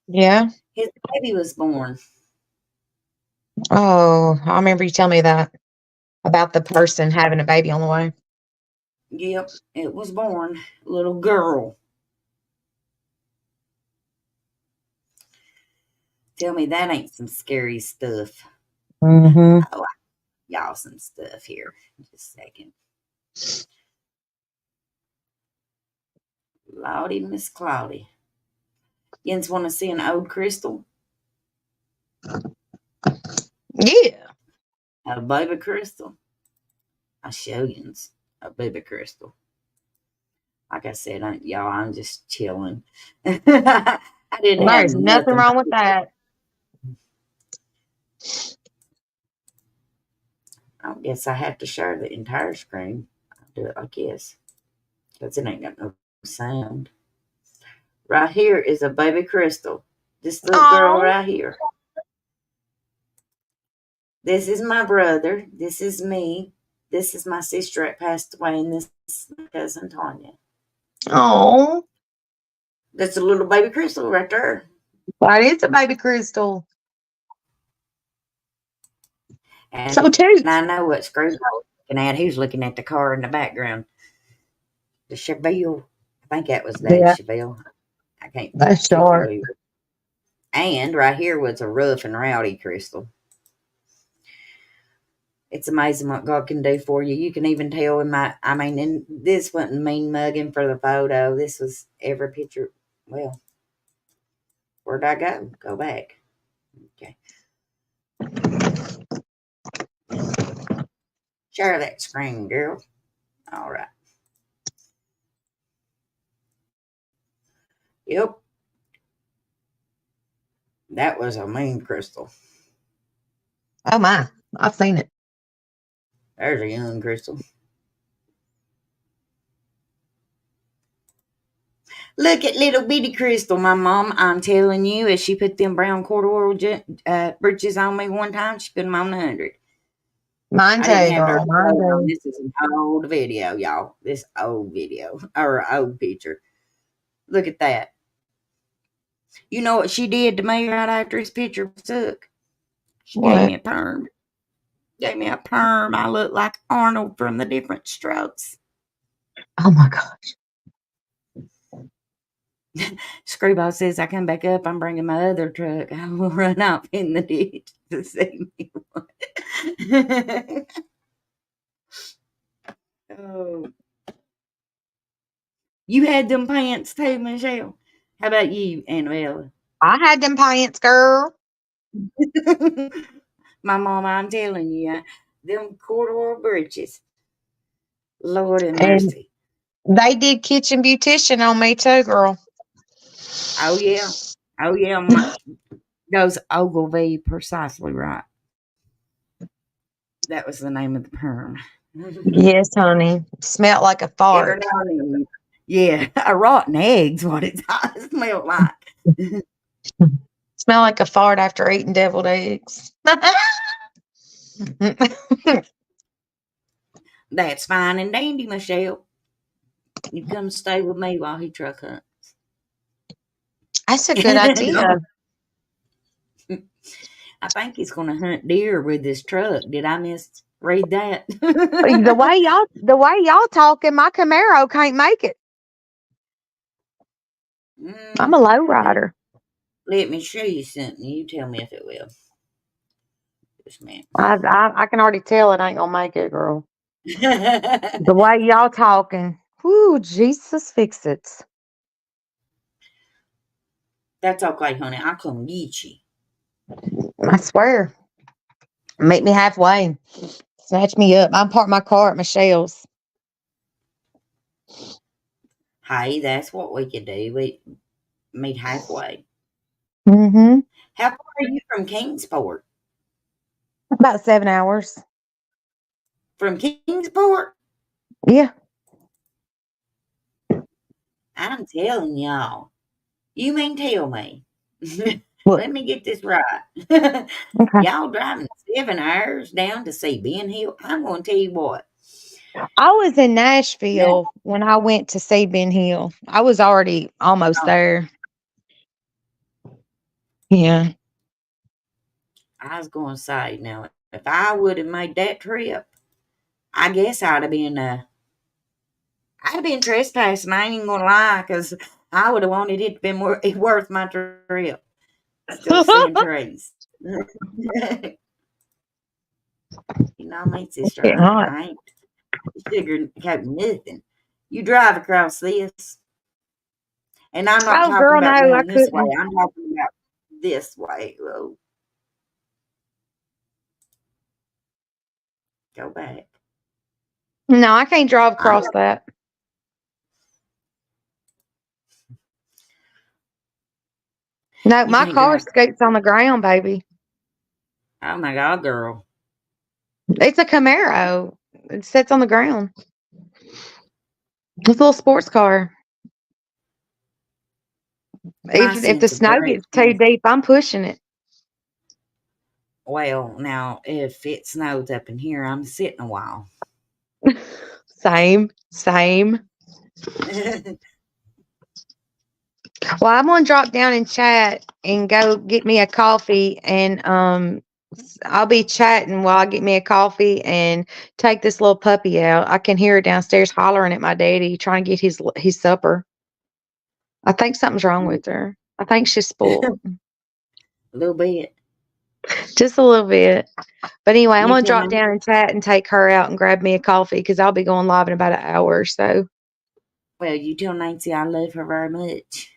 Yeah. his baby was born. Oh, I remember you telling me that about the person having a baby on the way. Yep, it was born. Little girl. Tell me that ain't some scary stuff. Mm-hmm. Oh, y'all some stuff here. Just a second. Lordy, Miss Cloudy. Yins want to see an old crystal? Yeah. A baby crystal? I'll show yins a baby crystal. Like I said, y'all, I'm just chilling. I didn't have There's nothing nothing. wrong with that. I guess I have to share the entire screen. I'll do it like this. Because it ain't got no sound. Right here is a baby crystal. This little girl Oh, right here. This is my brother. This is me. This is my sister that passed away, and this is my cousin Tanya. oh, That's a little baby crystal right there. that is a baby crystal. And So too. I know what Screwball was looking at. He was looking at the car in the background. The Chevelle. I think that was Daddy Yeah, Chevelle. I can't that's short. particularly. And right here was a rough and rowdy Crystal. It's amazing what God can do for you. You can even tell in and this wasn't mean mugging for the photo. This was every picture. Well, where'd I go? Go back. Okay. Share that screen, girl. All right. Yep. That was a mean Crystal. Oh my, I've seen it. There's a young Crystal. Look at little bitty Crystal. My mom, I'm telling you, as she put them brown corduroy breeches on me one time, she put them on 100. Mine I didn't too, have their girl. Mine clothes on. too. This is an old video, y'all. This old video or old picture. Look at that. You know what she did to me right after this picture was took? She gave me What? a perm. Gave me a perm. I look like Arnold from the Different Strokes. Oh my gosh. Screwball says, I come back up, I'm bringing my other truck. I will run off in the ditch to see me one. Oh. You had them pants too, Michelle. How about you, Annabella? I had them pants, girl. My mom, I'm telling you, them corduroy breeches. Lord have And mercy. they did kitchen beautician on me too, girl. Oh yeah. Oh yeah. Those Ogilvy, precisely right. That was the name of the perm. Yes, honey. Smelled like a Every fart. now and then. Yeah, a rotten egg's what it smelled like. Smell like a fart after eating deviled eggs. That's fine and dandy, Michelle. You come stay with me while he truck hunts. That's a good idea. I think he's going to hunt deer with his truck. Did I misread that? The way y'all talking, my Camaro can't make it. I'm a low rider. Let me show you something. You tell me if it will. Yes, ma'am. I can already tell it ain't gonna make it, girl. The way y'all talking. Whoo, Jesus fix it. That's okay, honey. I'll come get you. I swear. Meet me halfway. Snatch me up. I'm park my car at Michelle's. Hey, that's what we could do. We meet halfway. Mm-hmm. How far are you from Kingsport? About 7 hours. From Kingsport? Yeah. I'm telling y'all. You mean tell me. What? Let me get this right. Okay. Y'all driving 7 hours down to see Ben Hill? I'm going to tell you what. I was in Now, Nashville when I went to see Ben Hill. I was already almost there. Yeah. I was going to say, now, if I would have made that trip, I guess I'd have been trespassing. I ain't even going to lie, because I would have wanted it to be worth my trip. Still seeing trees. You know, my sister, Getting hot. I ain't sugarcoating nothing. You drive across this, and I'm not Oh, talking girl, about no, I going this way. couldn't. I'm talking about this way. Oh, go back. No, I can't drive I'm across that. No, You my can't car drive. skates on the ground, baby. Oh my God, girl. It's a Camaro. It sits on the ground. It's a little sports car. My Even if the sense of snow gets too direction. deep, I'm pushing it. Well, now if it snows up in here, I'm sitting a while. Same. Well, I'm gonna drop down and chat and go get me a coffee, and I'll be chatting while I get me a coffee and take this little puppy out. I can hear her downstairs hollering at my daddy, trying to get his supper. I think something's wrong with her. I think she's spoiled. A little bit. Just a little bit. But anyway, I'm You going to tell drop me. down and chat and take her out and grab me a coffee because I'll be going live in about an hour or so. Well, you tell Nancy I love her very much.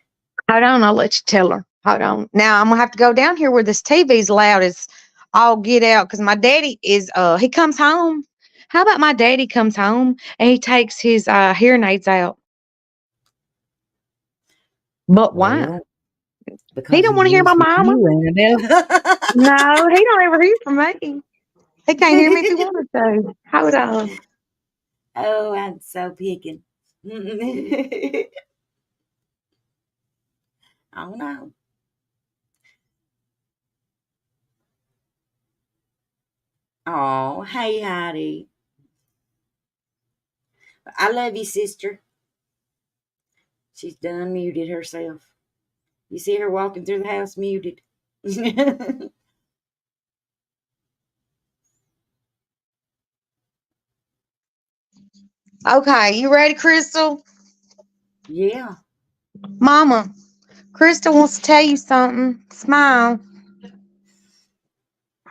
Hold on, I'll let you tell her. Hold on. Now I'm gonna have to go down here where this TV's loud as all get out because my daddy is he comes home. How about my daddy comes home and he takes his hearing aids out? But why? Well, He because don't he want to hear my lives with mama. you, Annabelle. No, he don't ever hear from me. He can't hear me if he wanted to. Hold on. Oh, I'm so picking. Oh no. Oh, hey Heidi. I love you, sister. She's done muted herself. You see her walking through the house muted. Okay, you ready, Crystal? Yeah. Mama, Crystal wants to tell you something. Smile.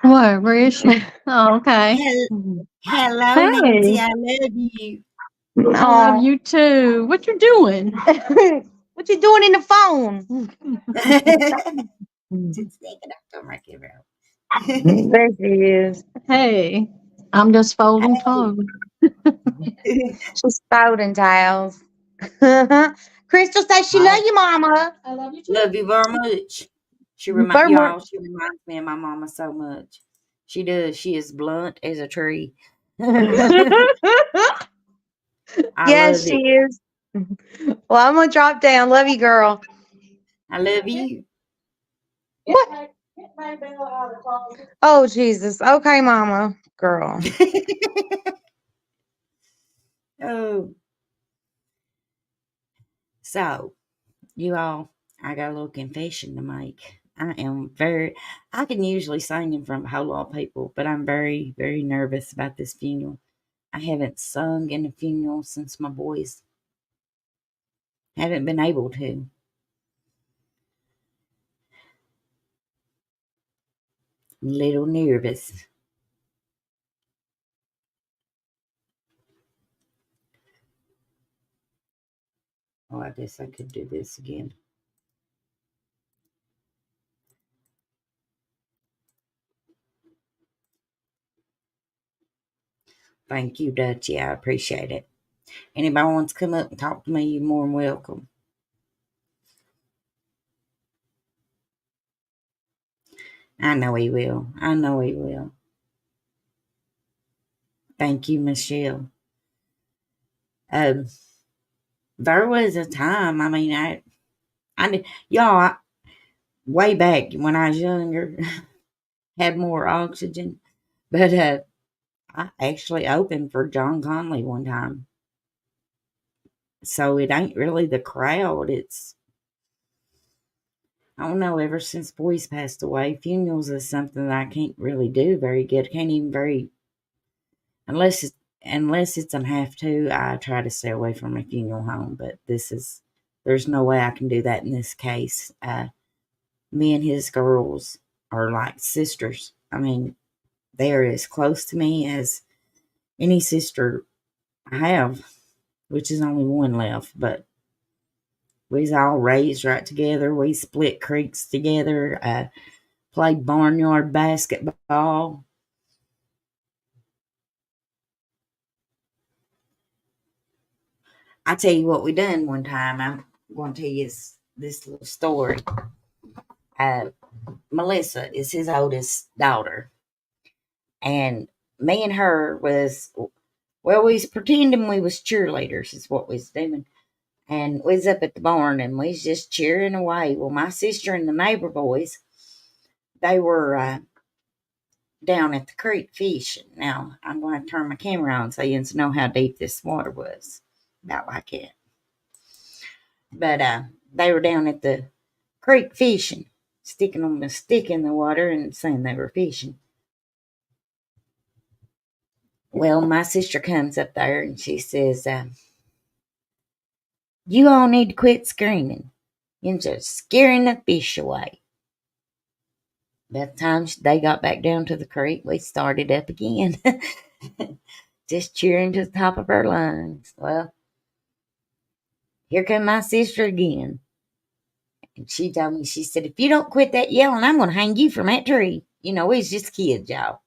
What? Where is she? Oh, okay. Hello, Nancy. Hey, I love you. I love you too. What you doing? What you doing in the phone? Just thinking I'll come right here. There she is. Hey, I'm just folding clothes. She's spouting tiles. Crystal says she love you, Mama. I love you too. Love you very much. She Burma. reminds me of my mama so much. She does. She is blunt as a tree. I Yes, love she it. is. Well, I'm gonna drop down. Love you, girl. I love you. What? Oh Jesus. Okay, Mama. Girl. Oh, so you all, I got a little confession to make. I can usually sing in front of a whole lot of people, but I'm very, very nervous about this funeral. I haven't sung in a funeral since my boys. Haven't been able to. I'm a little nervous. Oh, I guess I could do this again. Thank you, Dutchie. I appreciate it. Anybody wants to come up and talk to me, you're more than welcome. I know he will. I know he will. Thank you, Michelle. Um, there was a time. I mean, y'all, way back when I was younger, had more oxygen, but I actually opened for John Conley one time. So it ain't really the crowd. It's I don't know. Ever since boys passed away, funerals is something that I can't really do very good. Can't even very unless it's I have to. I try to stay away from a funeral home, but there's no way I can do that in this case. Me and his girls are like sisters. I mean, they are as close to me as any sister I have, which is only one left. But we's all raised right together. We split creeks together. Played barnyard basketball. I tell you what we done one time. I'm going to tell you this little story. Uh, Melissa is his oldest daughter, and me and her we was pretending we was cheerleaders is what we was doing, and we was up at the barn and we was just cheering away. Well, my sister and the neighbor boys, they were down at the creek fishing. Now I'm going to turn my camera on so you know how deep this water was, about like that. But they were down at the creek fishing, sticking on the stick in the water and saying they were fishing. Well, my sister comes up there and she says, "You all need to quit screaming." ends up scaring the fish away. By the time they got back down to the creek, we started up again. Just cheering to the top of our lungs. Well, here come my sister again. And she told me, she said, if you don't quit that yelling, I'm going to hang you from that tree. You know, we was just kids, y'all.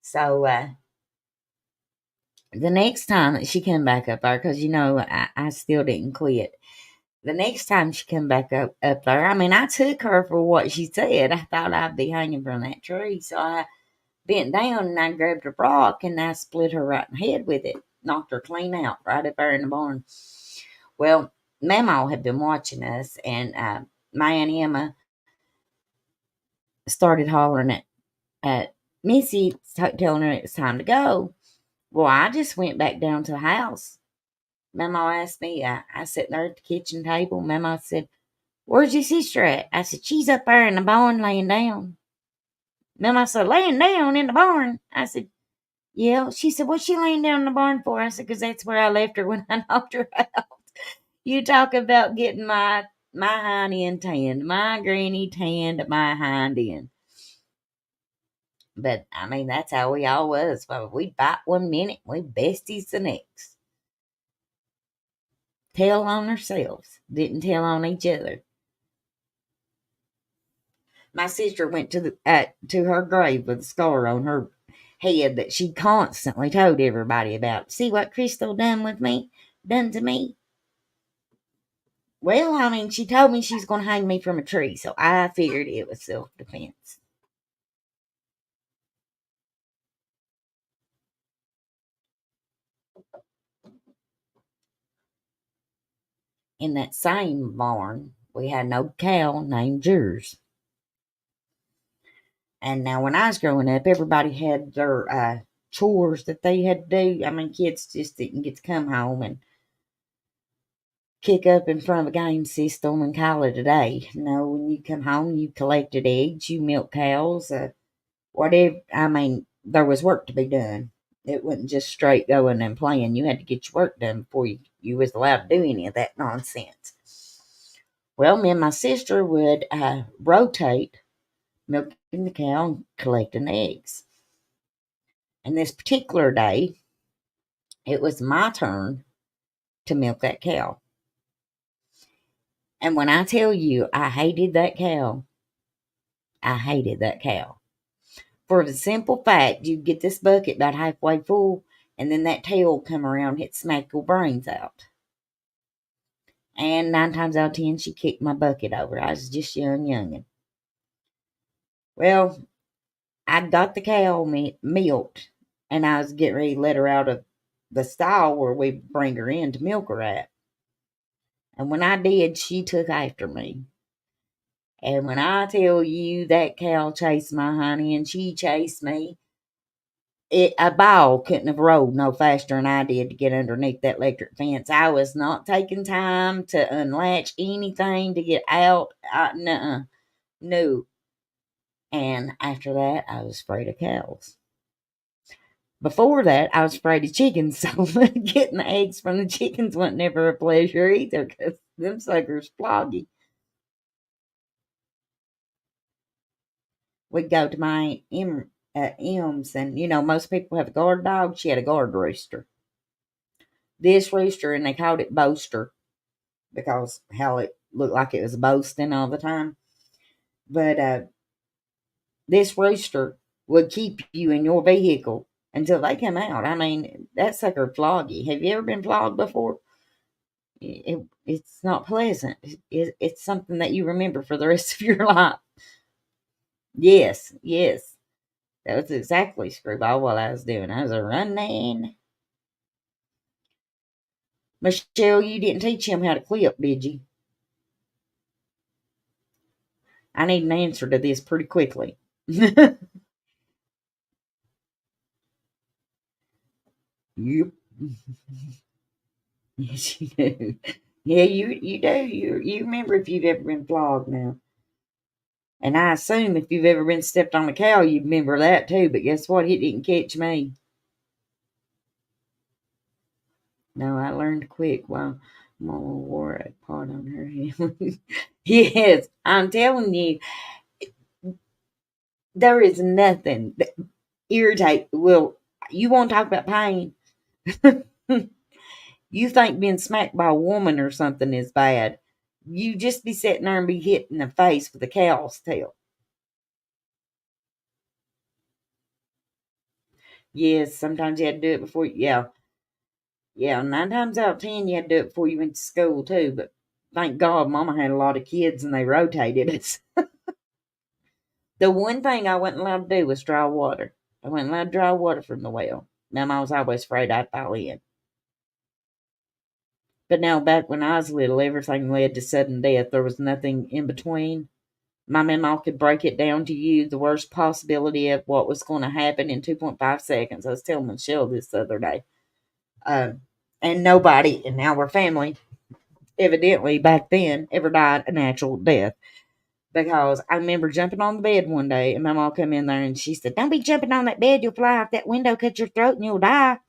So, the next time that she came back up there, because, you know, I still didn't quit. The next time she come back up there, I mean, I took her for what she said. I thought I'd be hanging from that tree. So I bent down and I grabbed a rock and I split her right in the head with it. Knocked her clean out right up there in the barn. Well, Mamaw had been watching us, and my Aunt Emma started hollering at Missy, telling her it was time to go. Well, I just went back down to the house. Mamaw asked me, I sat there at the kitchen table. Mamaw said, where's your sister at? I said, she's up there in the barn laying down. Mamaw said, laying down in the barn? I said, yeah. She said, what's she laying down in the barn for? I said, because that's where I left her when I knocked her out. You talk about getting my hind end tanned, my granny tanned my hind end. But, I mean, that's how we all was. Well, we'd fight one minute, we besties the next. Tell on ourselves, didn't tell on each other. My sister went to her grave with a scar on her head that she constantly told everybody about. See what Crystal done to me? Well, I mean, she told me she's going to hang me from a tree, so I figured it was self-defense. In that same barn, we had an old cow named Jers. And now when I was growing up, everybody had their chores that they had to do. I mean, kids just didn't get to come home and kick up in front of a game system and call it a day. No, when you come home, you collected eggs, you milked cows, whatever. I mean, there was work to be done. It wasn't just straight going and playing. You had to get your work done before you was allowed to do any of that nonsense. Well, me and my sister would rotate milking the cow and collecting eggs. And this particular day, it was my turn to milk that cow. And when I tell you I hated that cow, I hated that cow. For the simple fact, you get this bucket about halfway full, and then that tail come around and hit smack your brains out. And 9 times out of 10, she kicked my bucket over. I was just youngin'. Well, I got the cow milked, and I was getting ready to let her out of the stall where we bring her in to milk her at. And when I did, she took after me. And when I tell you that cow chased my honey and she chased me, a ball couldn't have rolled no faster than I did to get underneath that electric fence. I was not taking time to unlatch anything to get out. No. And after that, I was afraid of cows. Before that, I was afraid of chickens, so getting the eggs from the chickens wasn't never a pleasure either, because them suckers floggy. We'd go to my M's, and you know, most people have a guard dog. She had a guard rooster. This rooster, and they called it Boaster because how it looked like it was boasting all the time. But this rooster would keep you in your vehicle until they come out. I mean, that sucker floggy. Have you ever been flogged before? It's not pleasant. It's something that you remember for the rest of your life. Yes. That was exactly Screwball what I was doing. I was a running. Michelle, you didn't teach him how to clip, did you? I need an answer to this pretty quickly. Yep. Yes, you do. Yeah, you do. You remember if you've ever been flogged now. And I assume if you've ever been stepped on a cow, you remember that too. But guess what? It didn't catch me. No, I learned quick. Well, Mama wore a pot on her head. Yes, I'm telling you, there is nothing that irritate. Well, you want to talk about pain? You think being smacked by a woman or something is bad? You just be sitting there and be hit in the face with a cow's tail. Yes, sometimes you had to do it before. Yeah, yeah. 9 times out of 10, you had to do it before you went to school too. But thank God, Mama had a lot of kids and they rotated us. The one thing I wasn't allowed to do was draw water. I wasn't allowed to draw water from the well. Mama was always afraid I'd fall in. But now, back when I was little, everything led to sudden death. There was nothing in between. My mama could break it down to you the worst possibility of what was going to happen in 2.5 seconds. I was telling Michelle this the other day. And nobody in our family, evidently back then, ever died a natural death. Because I remember jumping on the bed one day, and my mom come in there and she said, "Don't be jumping on that bed. You'll fly off that window, cut your throat, and you'll die."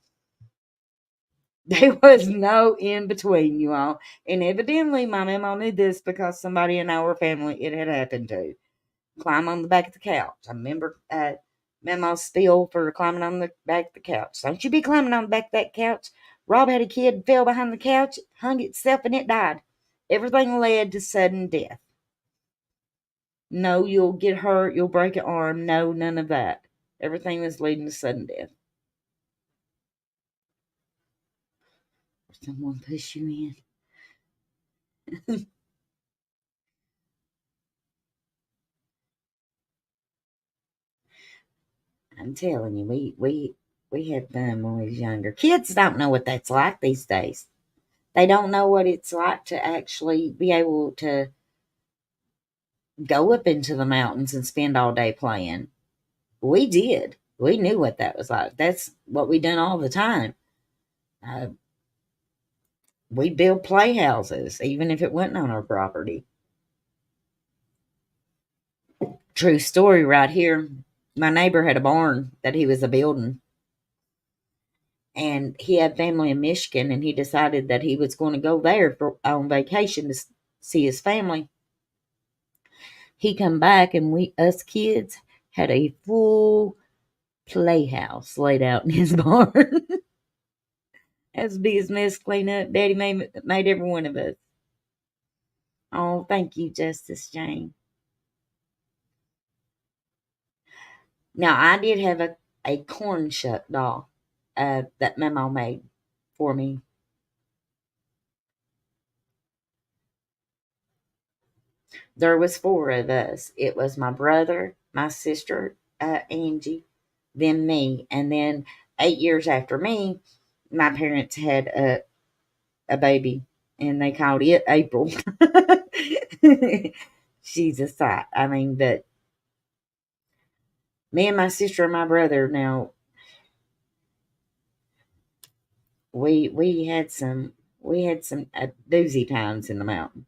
There was no in between, you all. And evidently, my mama knew this because somebody in our family it had happened to. Climb on the back of the couch. I remember Mama's spiel for climbing on the back of the couch. Don't you be climbing on the back of that couch. Rob had a kid, fell behind the couch, hung itself, and it died. Everything led to sudden death. No, you'll get hurt, you'll break an arm. No, none of that. Everything was leading to sudden death. Someone push you in. I'm telling you, we had fun when we was younger. Kids don't know what that's like these days. They don't know what it's like to actually be able to go up into the mountains and spend all day playing. We did. We knew what that was like. That's what we done all the time. Uh, we built playhouses, even if it wasn't on our property. True story right here. My neighbor had a barn that he was a building, and he had family in Michigan, and he decided that he was going to go there on vacation to see his family. He come back, and us kids had a full playhouse laid out in his barn. As big as mess clean up. Daddy made every one of us. Oh, thank you, Justice Jane. Now, I did have a corn shuck doll that Mama made for me. There was 4 of us. It was my brother, my sister, Angie, then me, and then 8 years after me, my parents had a baby, and they called it April. She's a sight. I mean, but me and my sister and my brother now we had some doozy times in the mountain.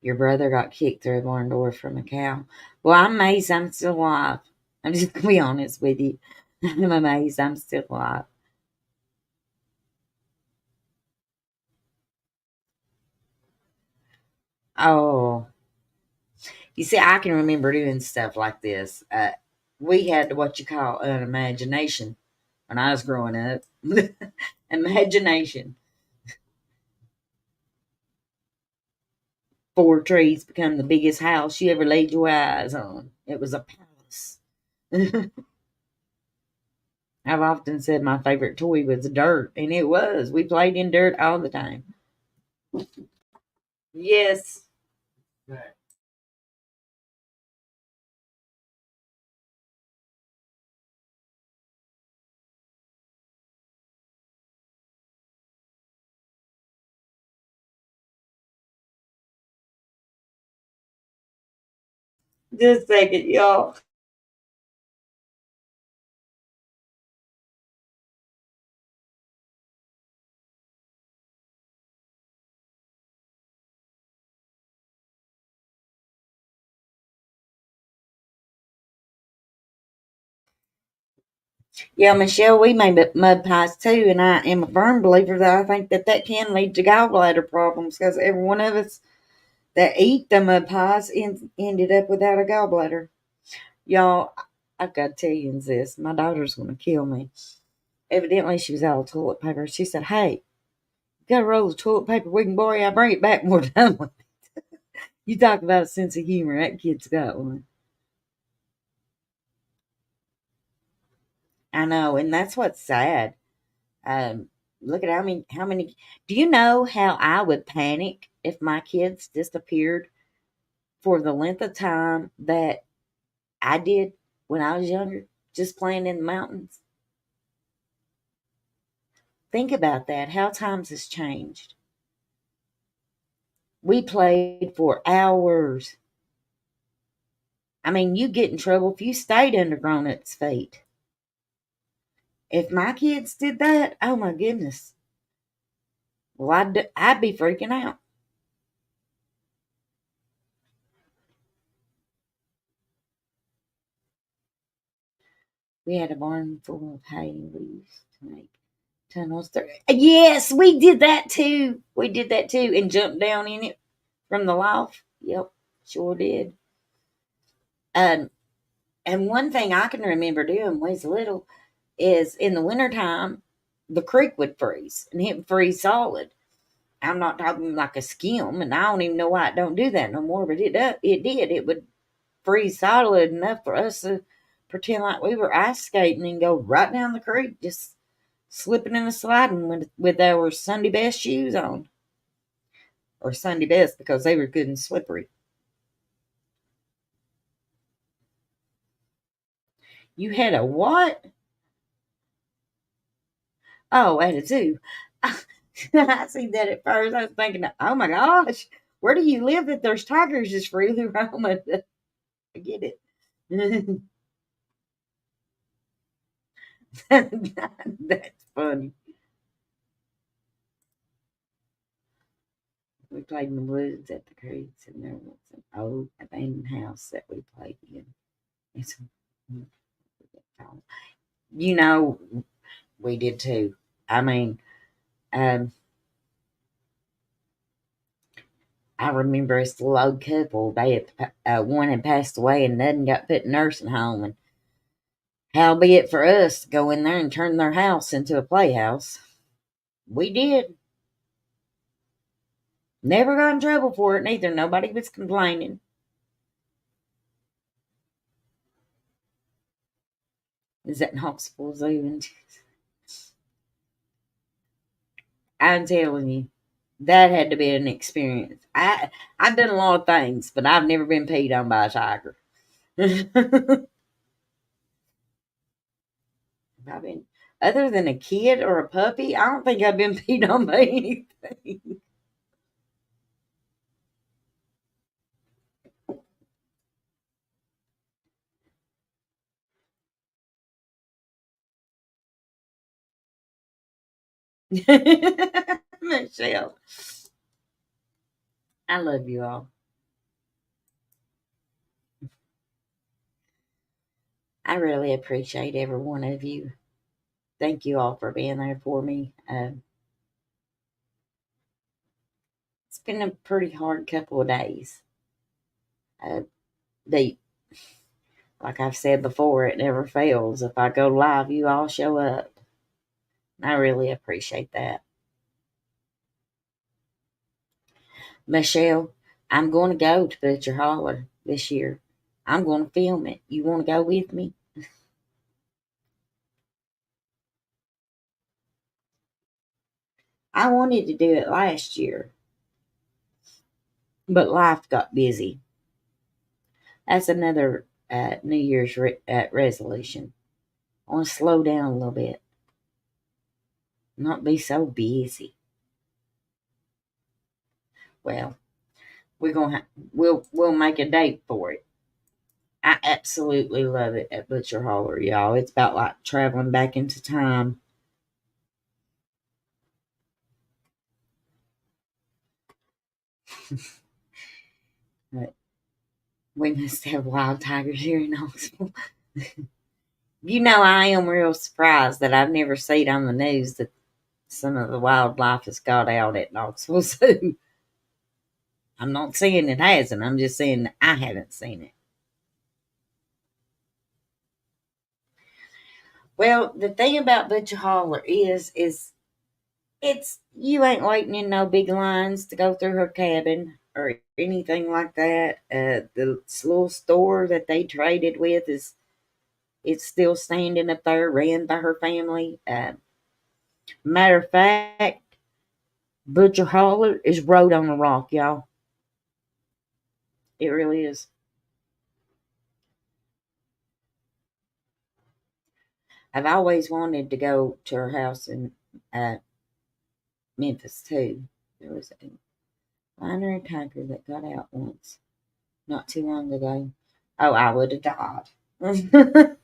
Your brother got kicked through a barn door from a cow. Well, I'm amazed I'm still alive. I'm just gonna be honest with you. I'm amazed I'm still alive. Oh, you see, I can remember doing stuff like this. We had what you call an imagination when I was growing up. Imagination. 4 trees become the biggest house you ever laid your eyes on. It was a palace. I've often said my favorite toy was dirt, and it was. We played in dirt all the time. Yes. Just a second, y'all. Yeah, Michelle, we made mud pies too, and I am a firm believer that I think that can lead to gallbladder problems because every one of us that eat the mud pies ended up without a gallbladder. Y'all, I've got to tell you this. My daughter's going to kill me. Evidently, she was out of toilet paper. She said, "Hey, you got a roll of toilet paper we can borrow? I'll bring it back when we're done with it." You talk about a sense of humor. That kid's got one. I know, and that's what's sad. Look at how many. Do you know how I would panic if my kids disappeared for the length of time that I did when I was younger, just playing in the mountains? Think about that. How times has changed. We played for hours. I mean, you get in trouble if you stayed under grown ups' feet. If my kids did that, oh my goodness. Well, I'd be freaking out. We had a barn full of hay we used to make tunnels through. Yes, we did that too. We did that too and jumped down in it from the loft. Yep, sure did. And one thing I can remember doing when I was little is in the wintertime, the creek would freeze and it would freeze solid. I'm not talking like a skim, and I don't even know why it don't do that no more, but it did. It would freeze solid enough for us to pretend like we were ice skating and go right down the creek, just slipping and sliding with our Sunday best shoes on. Or Sunday best because they were good and slippery. You had a what? Oh, at a zoo. I seen that at first. I was thinking, oh my gosh, where do you live that there's tigers just freely roaming? I get it. That's funny. We played in the woods at the creeks, and there was an old abandoned house that we played in. It's, you know, we did too. I mean, um, I remember as the old couple, they had, one had passed away and then got put in nursing home, and howbeit for us to go in there and turn their house into a playhouse. We did. Never got in trouble for it neither. Nobody was complaining. Is that Knoxville Zoo? I'm telling you, that had to be an experience. I've done a lot of things, but I've never been peed on by a tiger. I've been, other than a kid or a puppy, I don't think I've been peed on by anything. Michelle, I love you all. I really appreciate every one of you. Thank you all for being there for me. It's been a pretty hard couple of days. Uh, they, like I've said before, it never fails. If I go live, you all show up. I really appreciate that. Michelle, I'm going to go to Butcher Holler this year. I'm going to film it. You want to go with me? I wanted to do it last year, but life got busy. That's another New Year's resolution. I want to slow down a little bit, not be so busy. Well, we'll make a date for it. I absolutely love it at Butcher Holler, y'all. It's about like traveling back into time. But we must have wild tigers here in Knoxville. I am real surprised that I've never seen on the news that some of the wildlife has got out at Knoxville Zoo. I'm not saying it hasn't. I'm just saying that I haven't seen it. Well, the thing about Butcher Holler is it's you ain't waiting in no big lines to go through her cabin or anything like that. The little store that they traded with it's still standing up there, ran by her family. Matter of fact, Butcher Holler is wrote on a rock, y'all. It really is. I've always wanted to go to her house in Memphis too. There was a liner tiger that got out once, not too long ago. Oh, I would have died.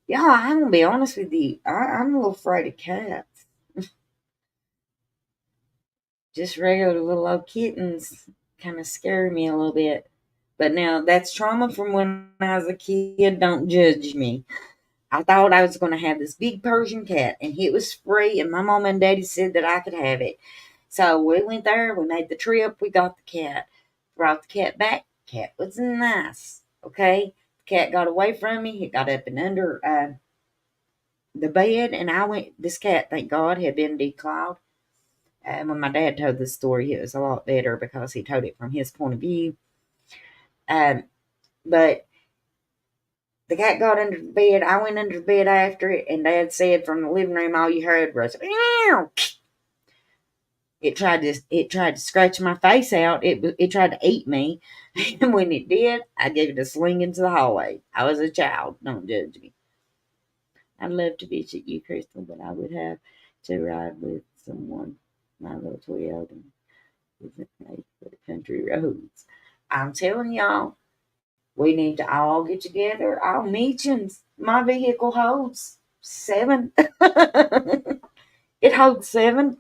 Yeah, I'm gonna be honest with you. I'm a little afraid of cats. Just regular little old kittens kind of scare me a little bit. But now that's trauma from when I was a kid. Don't judge me. I thought I was going to have this big Persian cat, and it was free, and my mom and daddy said that I could have it. So we went there, we made the trip, we got the cat, brought the cat back. Cat was nice, okay? The cat got away from me. It got up and under the bed, and this cat, thank God, had been declawed. And when my dad told the story, it was a lot better because he told it from his point of view. But the cat got under the bed. I went under the bed after it, and Dad said from the living room all you heard was meow. It tried to scratch my face out. It tried to eat me, and when it did, I gave it a sling into the hallway. I was a child. Don't judge me. I'd love to visit you, Crystal, but I would have to ride with someone, my little 12, and isn't made for the country roads. I'm telling y'all, we need to all get together. I'll meet you. My vehicle holds 7. It holds 7.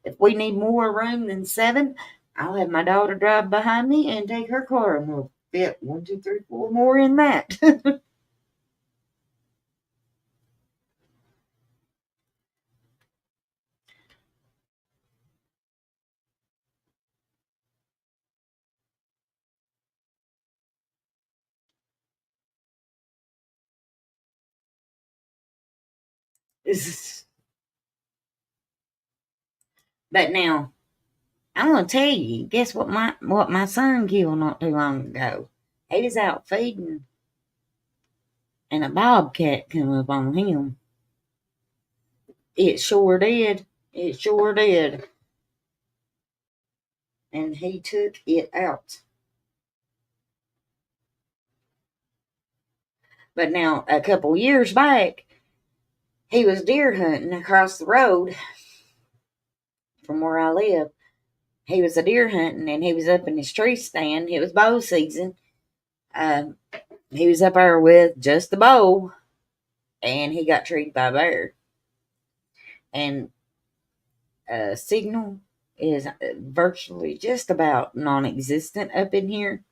If we need more room than 7, I'll have my daughter drive behind me and take her car, and we'll fit 1, 2, 3, 4 more in that. But now, I'm gonna tell you. Guess what my son killed not too long ago? He was out feeding, and a bobcat come up on him. It sure did. It sure did. And he took it out. But now, a couple years back, he was deer hunting across the road from where I live. He was a deer hunting, and he was up in his tree stand. It was bow season. He was up there with just the bow, and he got treated by a bear. And signal is virtually just about non-existent up in here.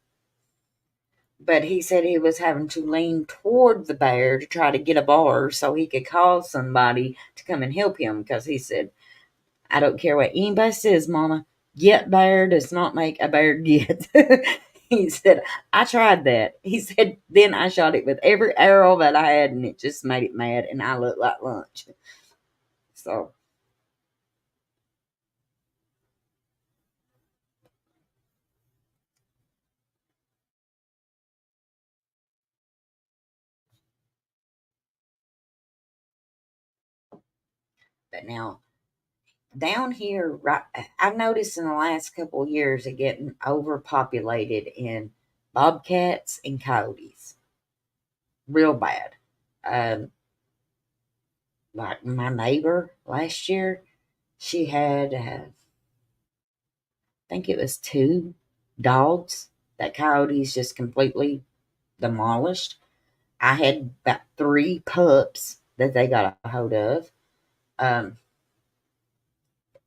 But he said he was having to lean toward the bear to try to get a bar so he could call somebody to come and help him, because he said, I don't care what anybody says, Mama, get bear does not make a bear get. He said, I tried that. He said, then I shot it with every arrow that I had, and it just made it mad, and I looked like lunch. So, but now, down here, right, I've noticed in the last couple of years it getting overpopulated in bobcats and coyotes, real bad. Um, like my neighbor last year, she had, I think it was 2 dogs that coyotes just completely demolished. I had about 3 pups that they got a hold of. Um,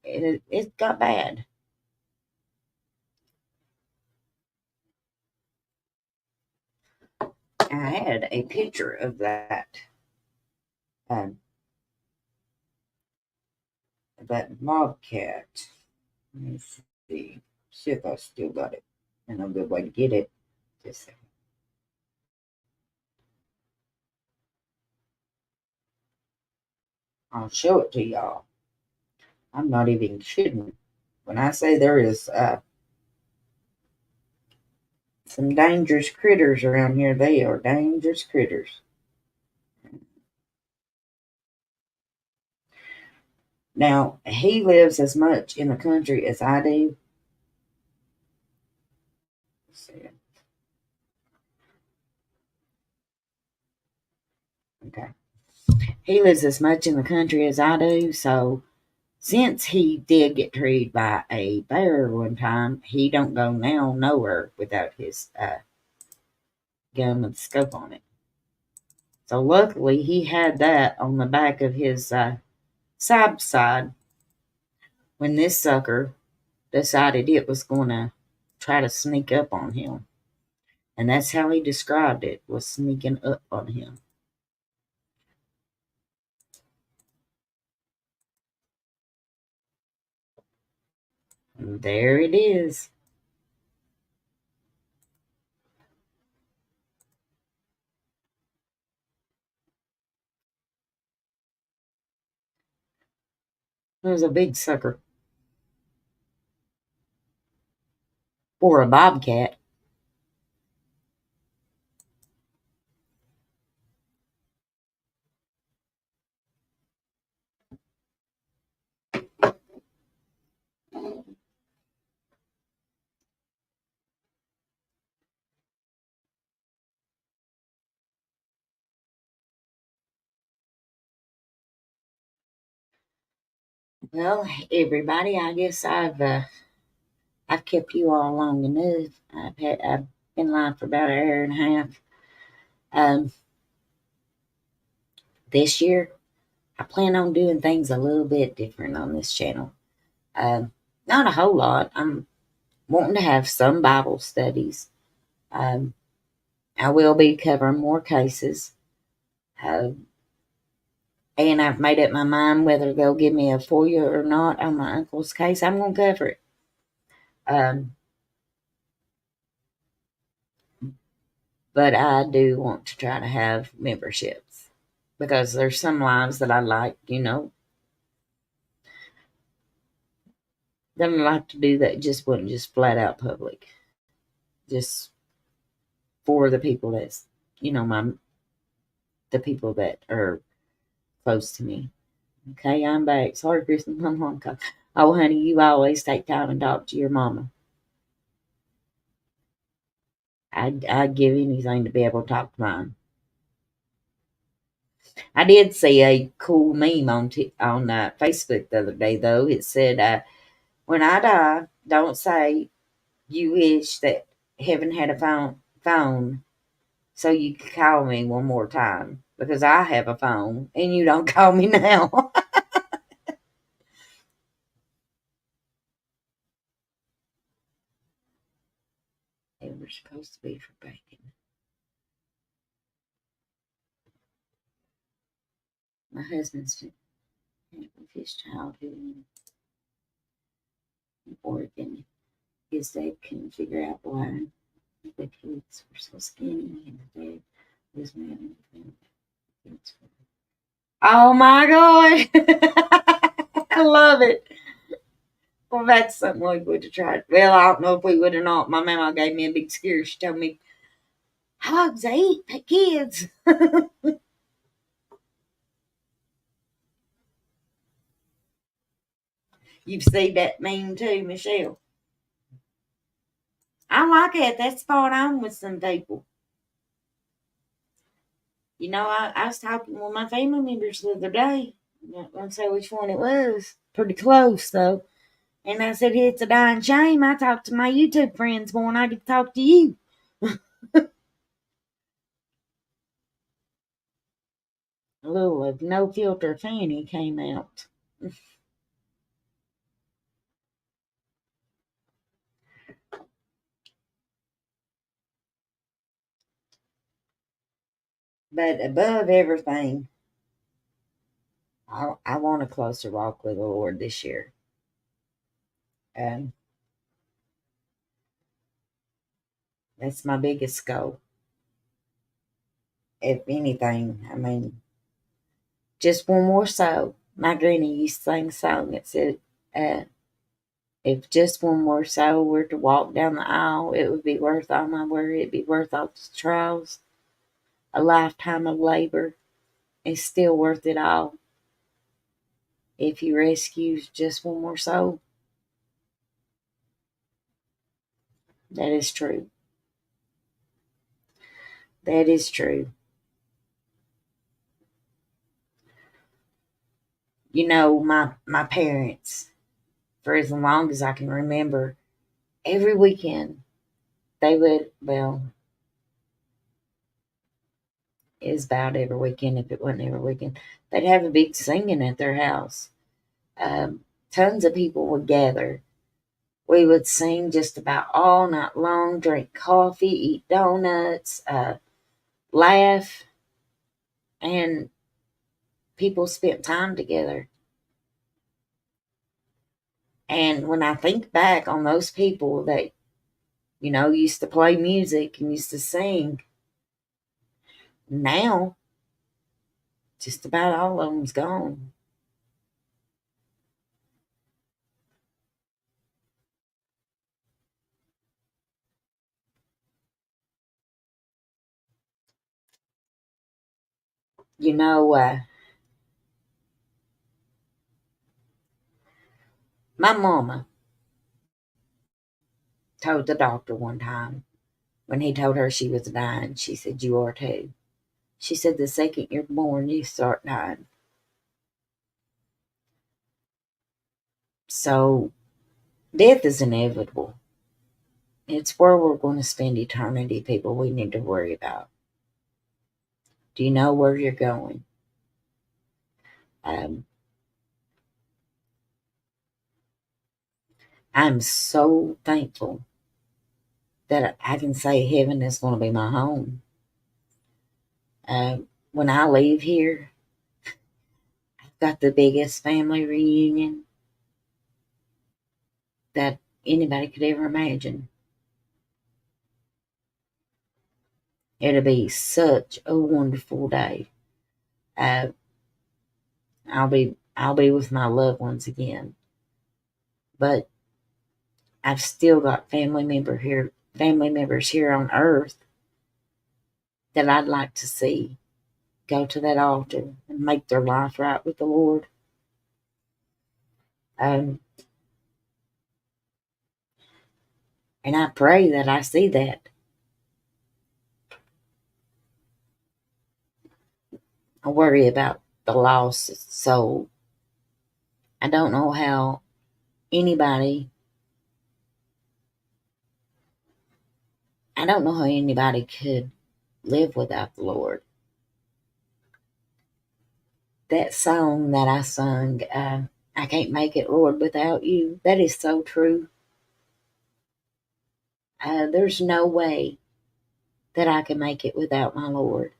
it got bad. I had a picture of that bobcat. Let me see if I still got it. And a good way to get it. Just a second. I'll show it to y'all. I'm not even kidding. When I say there is some dangerous critters around here, they are dangerous critters. Now, he lives as much in the country as I do. Let's see. Okay. He lives as much in the country as I do, so since he did get treed by a bear one time, he don't go now nowhere without his gun with the scope on it. So luckily he had that on the back of his side when this sucker decided it was going to try to sneak up on him. And that's how he described it, was sneaking up on him. And there it is. It was a big sucker. Or a bobcat. Well, everybody, I guess I've kept you all long enough. I've been live for about an hour and a half. This year, I plan on doing things a little bit different on this channel. Not a whole lot. I'm wanting to have some Bible studies. I will be covering more cases. And I've made up my mind whether they'll give me a FOIA or not on my uncle's case. I'm going to cover it. But I do want to try to have memberships because there's some lives that I like, that I like to do that just wasn't just flat out public. Just for the people that's, the people that are close to me. Okay, I'm back. Sorry, Kristen, I'm home. Oh, honey, you always take time and talk to your mama. I'd give anything to be able to talk to mine. I did see a cool meme on Facebook the other day, though. It said, when I die, don't say you wish that heaven had a phone so you could call me one more time because I have a phone and you don't call me now. They were supposed to be for bacon. My husband's with his childhood in Oregon. His dad couldn't figure out why the kids were so skinny and the dad was mad at them. Oh my God. I love it. Well, that's something we would have tried. Well, I don't know if we would or not. My mama gave me a big scare. She told me, hogs, they eat kids. You've seen that meme too, Michelle. I like it. That's spot on with some people. I was talking with my family members the other day. I'm not going to say which one it was. Pretty close, though. And I said, it's a dying shame. I talk to my YouTube friends more than I get to talk to you. A little of No Filter Fanny came out. But above everything, I want a closer walk with the Lord this year. That's my biggest goal. If anything, I mean, just one more soul. My granny used to sing a song that said, if just one more soul were to walk down the aisle, it would be worth all my worry. It'd be worth all the trials. A lifetime of labor is still worth it all. If you rescue just one more soul. That is true. That is true. You know, my parents, for as long as I can remember, every weekend they would, well, it was about every weekend if it wasn't every weekend, they'd have a big singing at their house. Tons of people would gather. We would sing just about all night long, drink coffee, eat donuts, laugh, and people spent time together. And when I think back on those people that, you know, used to play music and used to sing, now just about all of them's gone. You know, my mama told the doctor one time when he told her she was dying, she said, "You are too." She said, "The second you're born, you start dying." So death is inevitable. It's where we're going to spend eternity, people we need to worry about. Do you know where you're going? I'm so thankful that I can say heaven is going to be my home. When I leave here, I've got the biggest family reunion that anybody could ever imagine. It'll be such a wonderful day. I'll be with my loved ones again. But I've still got family members here on earth that I'd like to see go to that altar and make their life right with the Lord. And I pray that I see that. I worry about the lost soul. I don't know how anybody could live without the Lord. That song that I sung, I can't make it, Lord, without you, that is so true. There's no way that I can make it without my Lord.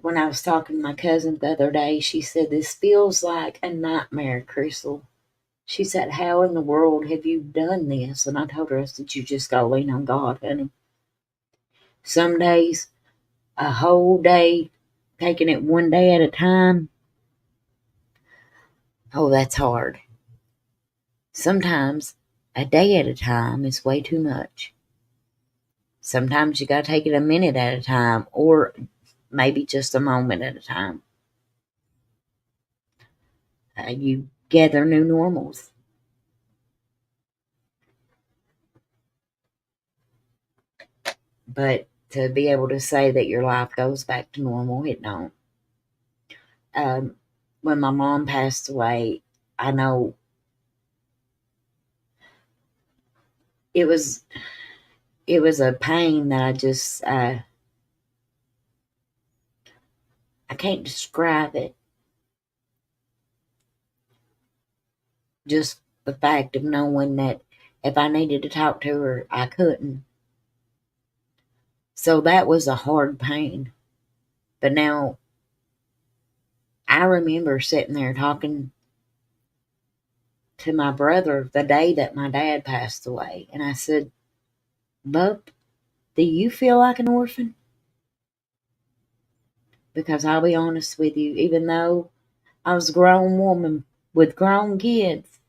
When I was talking to my cousin the other day, she said, "This feels like a nightmare, Crystal." She said, "How in the world have you done this?" And I told her, I said, "You just got to lean on God, honey. Some days, a whole day, taking it one day at a time, oh, that's hard. Sometimes a day at a time is way too much. Sometimes you got to take it a minute at a time, or maybe just a moment at a time. You gather new normals. But to be able to say that your life goes back to normal, it don't. When my mom passed away, I know it was a pain that I just I can't describe it. Just the fact of knowing that if I needed to talk to her, I couldn't. So that was a hard pain. But now I remember sitting there talking to my brother the day that my dad passed away. And I said, Bub, do you feel like an orphan? Because I'll be honest with you, even though I was a grown woman with grown kids,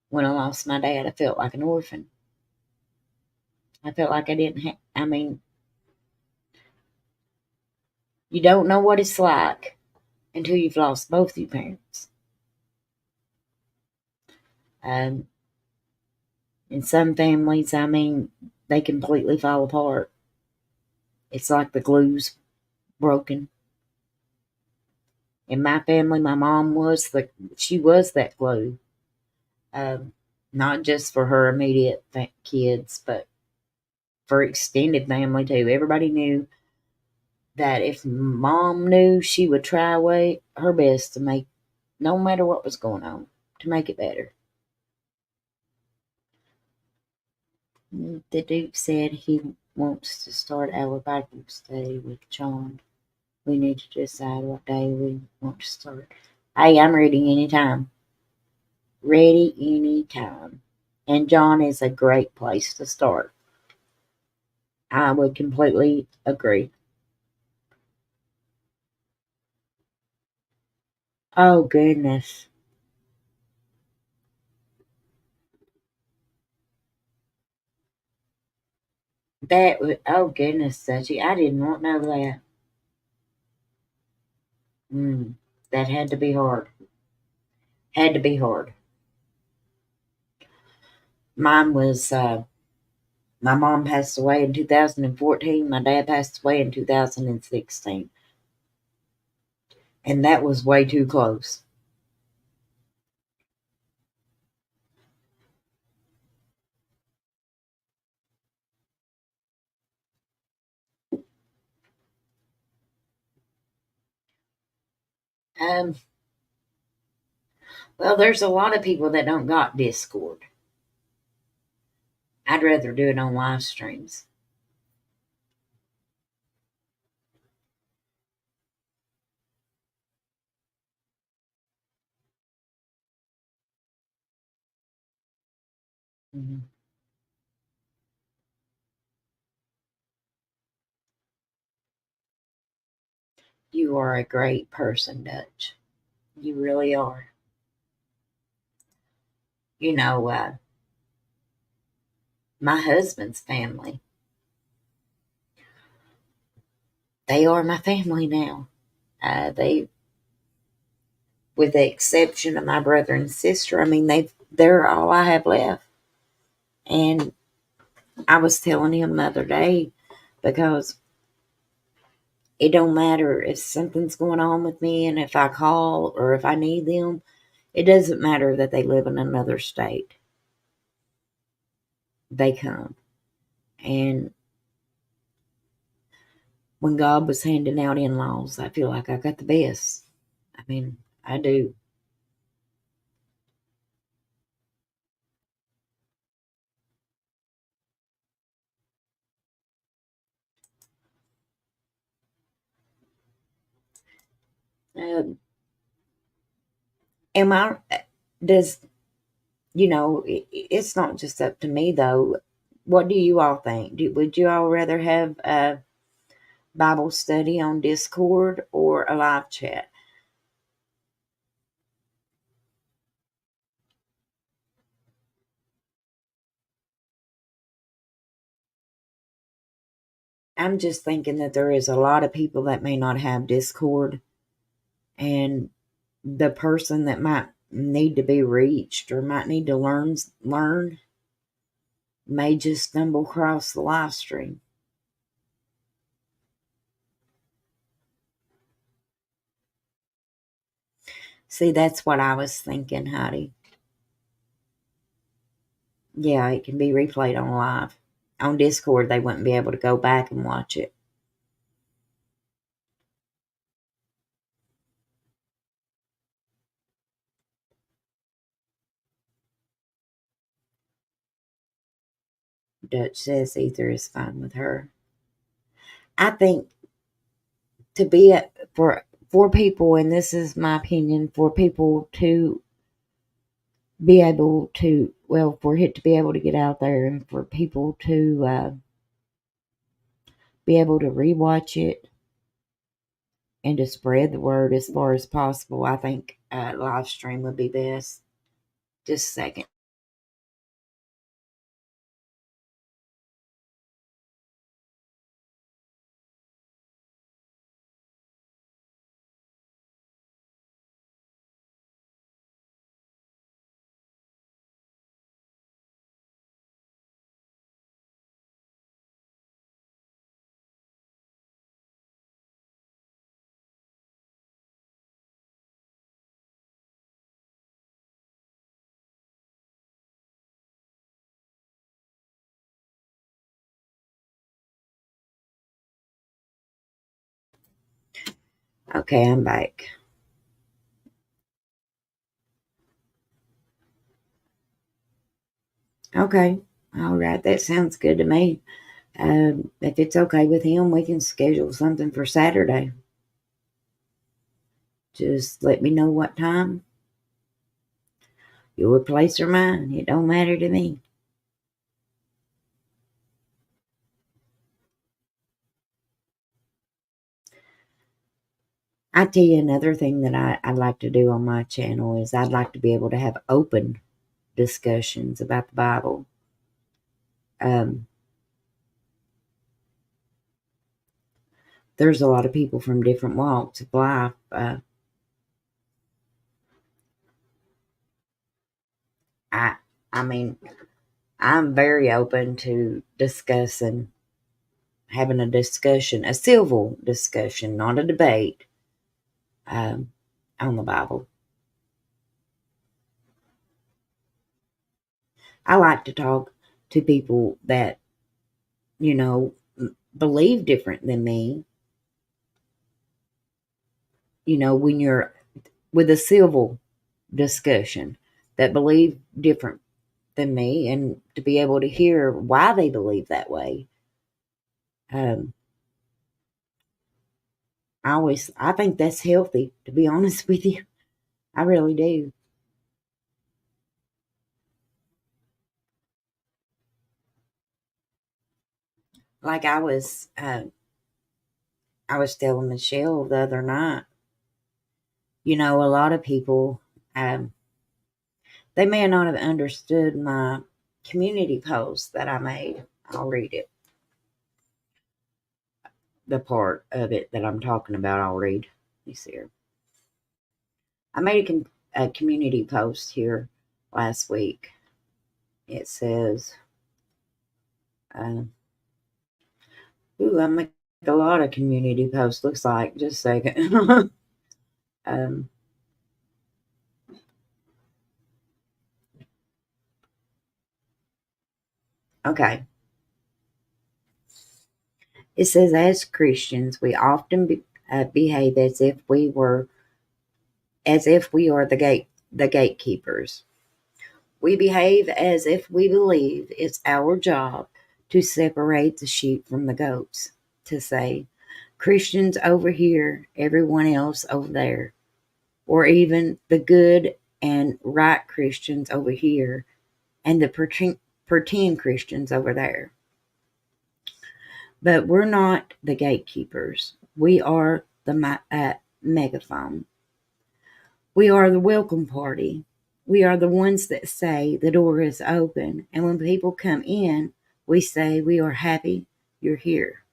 when I lost my dad, I felt like an orphan. I felt like I didn't have, I mean, you don't know what it's like until you've lost both your parents. In some families, I mean, they completely fall apart. It's like the glue's broken. In my family, my mom she was that glue. Not just for her immediate kids, but for extended family too. Everybody knew that if mom knew, she would try her best to make, no matter what was going on, to make it better. The Duke said he wants to start our Bible study with John. We need to decide what day we want to start. Hey, I'm ready anytime. Ready anytime. And John is a great place to start. I would completely agree. Oh, goodness. Oh, goodness, Suchi. I did not know that. That had to be hard. Had to be hard. Mine was, my mom passed away in 2014. My dad passed away in 2016. And that was way too close. Um, well, there's a lot of people that don't got Discord. I'd rather do it on live streams. Mhm. You are a great person, Dutch. You really are. You know, my husband's family, they are my family now. They, with the exception of my brother and sister, I mean, they're all I have left. And I was telling him the other day, because it don't matter if something's going on with me, and if I call or if I need them, it doesn't matter that they live in another state. They come. And when God was handing out in-laws, I feel like I got the best. I mean, I do. Um, am I, does, it's not just up to me though. What do you all think? Would you all rather have a Bible study on Discord or a live chat? I'm just thinking that there is a lot of people that may not have Discord, and the person that might need to be reached or might need to learn may just stumble across the live stream. See, that's what I was thinking, Heidi. Yeah, it can be replayed on live. On Discord, they wouldn't be able to go back and watch it. Dutch says either is fine with her. I think to be for people, and this is my opinion, for people to be able to, well, for it to be able to get out there and for people to be able to rewatch it and to spread the word as far as possible, I think live stream would be best. Just a second. Okay, I'm back. Okay, all right, that sounds good to me. If it's okay with him, we can schedule something for Saturday. Just let me know what time. Your place or mine, it don't matter to me. I tell you another thing that I'd like to do on my channel is I'd like to be able to have open discussions about the Bible. There's a lot of people from different walks of life. I mean, I'm very open to discussing, having a discussion, a civil discussion, not a debate, on the Bible. I like to talk to people that, believe different than me. When you're with a civil discussion, that believe different than me, and to be able to hear why they believe that way. I think that's healthy, to be honest with you. I really do. Like I was telling Michelle the other night, a lot of people, they may not have understood my community post that I made. I'll read it. The part of it that I'm talking about, I'll read. Let me see here. I made a community post here last week. It says, I make a lot of community posts, looks like. Just a second. Okay. It says, as Christians, we often behave as if we are the gatekeepers. We behave as if we believe it's our job to separate the sheep from the goats, to say, Christians over here, everyone else over there, or even the good and right Christians over here and the pretend Christians over there. But we're not the gatekeepers. We are the megaphone. We are the welcome party. We are the ones that say the door is open. And when people come in, we say we are happy you're here.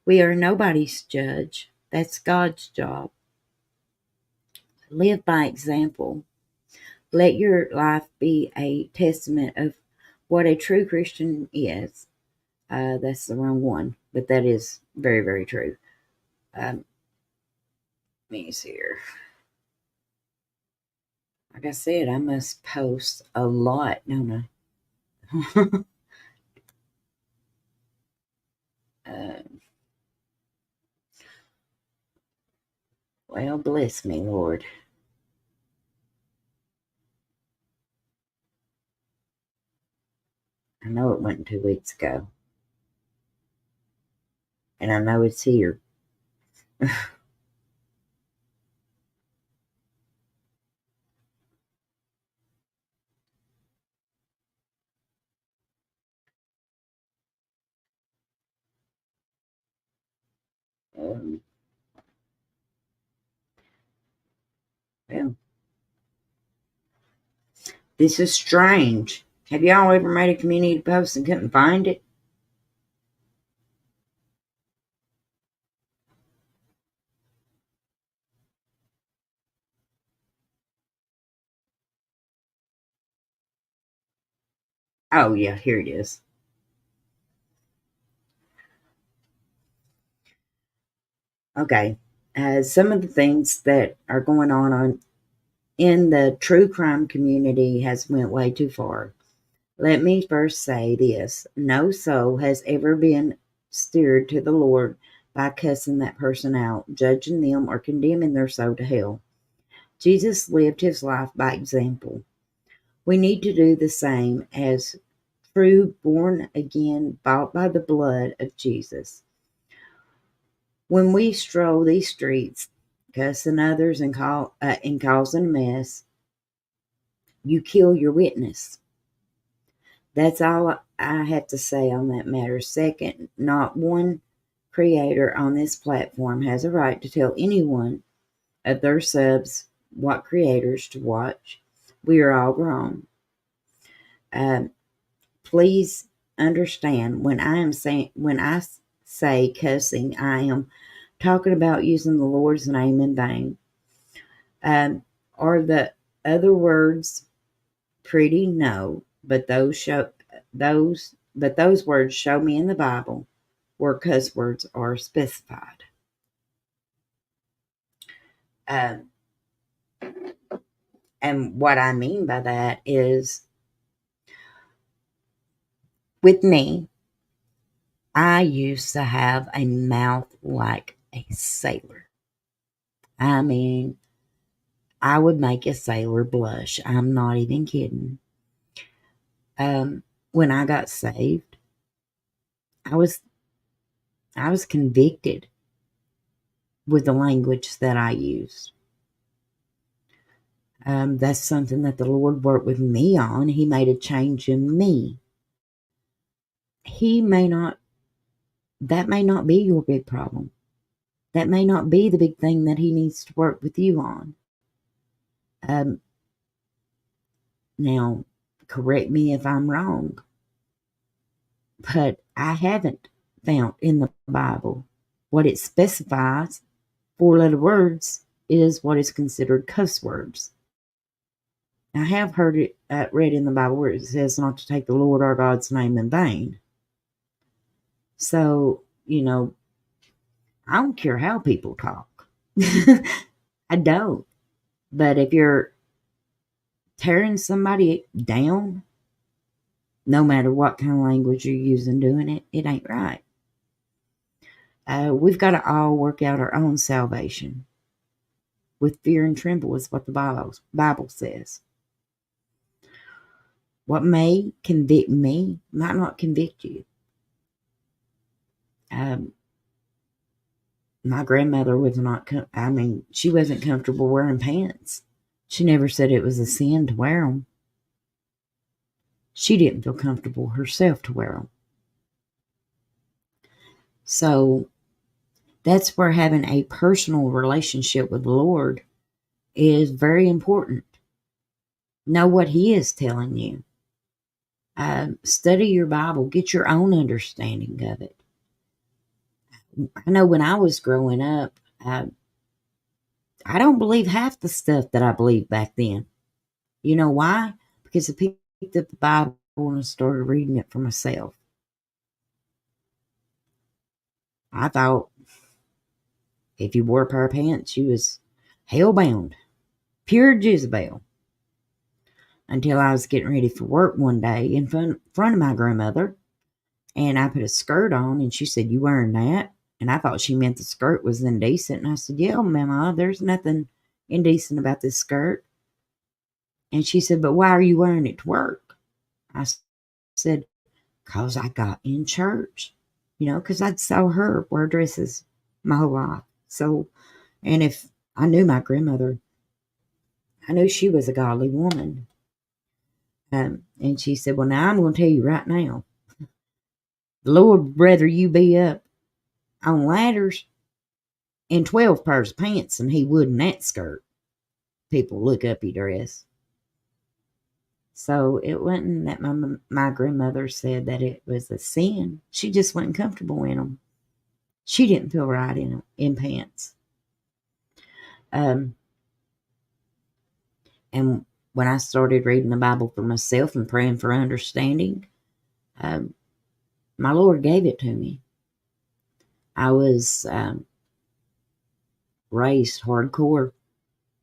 We are nobody's judge. That's God's job. Live by example. Let your life be a testament of what a true Christian is. That's the wrong one, but that is very, very true. Let me see here. Like I said, I must post a lot, don't I? Well, bless me, Lord. I know it wasn't 2 weeks ago. And I know it's here. Well, this is strange. Have y'all ever made a community post and couldn't find it? Oh, yeah, here it is. Okay. Some of the things that are going on in the true crime community has went way too far. Let me first say this. No soul has ever been steered to the Lord by cussing that person out, judging them, or condemning their soul to hell. Jesus lived his life by example. We need to do the same as true born again, bought by the blood of Jesus. When we stroll these streets, cussing others and causing a mess, you kill your witness. That's all I have to say on that matter. Second, not one creator on this platform has a right to tell anyone of their subs what creators to watch. We are all grown. Please understand when I say cussing, I am talking about using the Lord's name in vain. Are the other words pretty? No, but those words show me in the Bible where cuss words are specified. And what I mean by that is, with me, I used to have a mouth like a sailor. I mean, I would make a sailor blush. I'm not even kidding. When I got saved, I was convicted with the language that I used. That's something that the Lord worked with me on. He made a change in me. That may not be your big problem. That may not be the big thing that he needs to work with you on. Now, correct me if I'm wrong, but I haven't found in the Bible what it specifies. 4-letter words is what is considered cuss words. I have heard it read in the Bible where it says not to take the Lord our God's name in vain. So, I don't care how people talk. I don't. But if you're tearing somebody down, no matter what kind of language you're using doing it, it ain't right. We've got to all work out our own salvation with fear and tremble, is what the Bible says. What may convict me might not convict you. My grandmother was not, she wasn't comfortable wearing pants. She never said it was a sin to wear them. She didn't feel comfortable herself to wear them. So that's where having a personal relationship with the Lord is very important. Know what he is telling you. Study your Bible. Get your own understanding of it. I know when I was growing up, I don't believe half the stuff that I believed back then. You know why? Because I picked up the Bible and started reading it for myself. I thought if you wore a pair of pants, you was hell-bound. Pure Jezebel. Until I was getting ready for work one day in front of my grandmother, and I put a skirt on, and she said, "You wearing that?" And I thought she meant the skirt was indecent. And I said, "Yeah, Mama, there's nothing indecent about this skirt." And she said, "But why are you wearing it to work?" I said, because I got in church, because I'd saw her wear dresses my whole life. So, and if I knew my grandmother, I knew she was a godly woman. And she said, well, now I'm going to tell you right now, the Lord would rather you be up on ladders in 12 pairs of pants than he would in that skirt. People look up your dress. So it wasn't that my grandmother said that it was a sin. She just wasn't comfortable in them. She didn't feel right in pants. And when I started reading the Bible for myself and praying for understanding, my Lord gave it to me. I was raised hardcore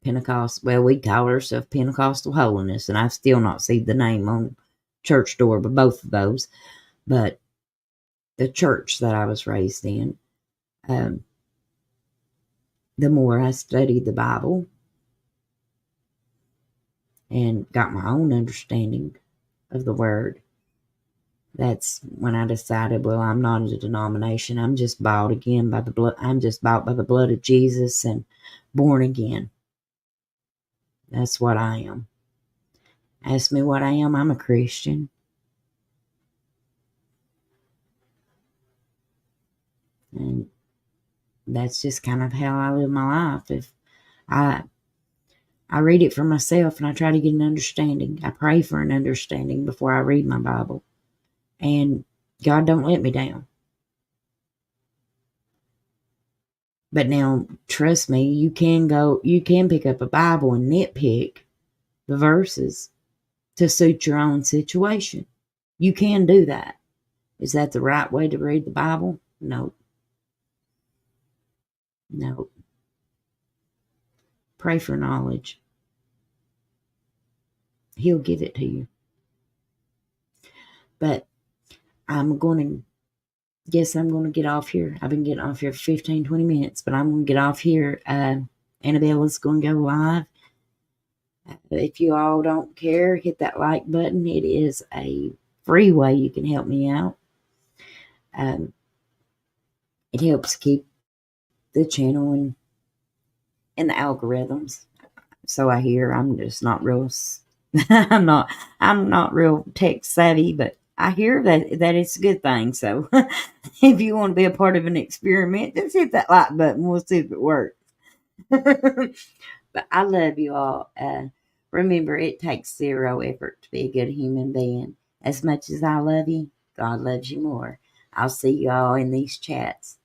Pentecost. Well, we call ourselves Pentecostal Holiness, and I've still not seen the name on church door, but both of those. But the church that I was raised in, the more I studied the Bible and got my own understanding of the Word, that's when I decided, well, I'm not a denomination. I'm just bought again by the blood. I'm just bought by the blood of Jesus and born again. That's what I am. Ask me what I am. I'm a Christian. And that's just kind of how I live my life. If I read it for myself and I try to get an understanding. I pray for an understanding before I read my Bible. And God don't let me down. But now, trust me, you can pick up a Bible and nitpick the verses to suit your own situation. You can do that. Is that the right way to read the Bible? No. No. Pray for knowledge. He'll give it to you. But I'm going to get off here. I've been getting off here for 15, 20 minutes, but I'm going to get off here. Annabella's going to go live. If you all don't care, hit that like button. It is a free way you can help me out. It helps keep the channel in the algorithms. So I hear. I'm just not real. I'm not real tech savvy, but I hear that it's a good thing. So if you want to be a part of an experiment, just hit that like button. We'll see if it works. But I love you all. Remember, it takes 0 effort to be a good human being. As much as I love you, God loves you more. I'll see you all in these chats.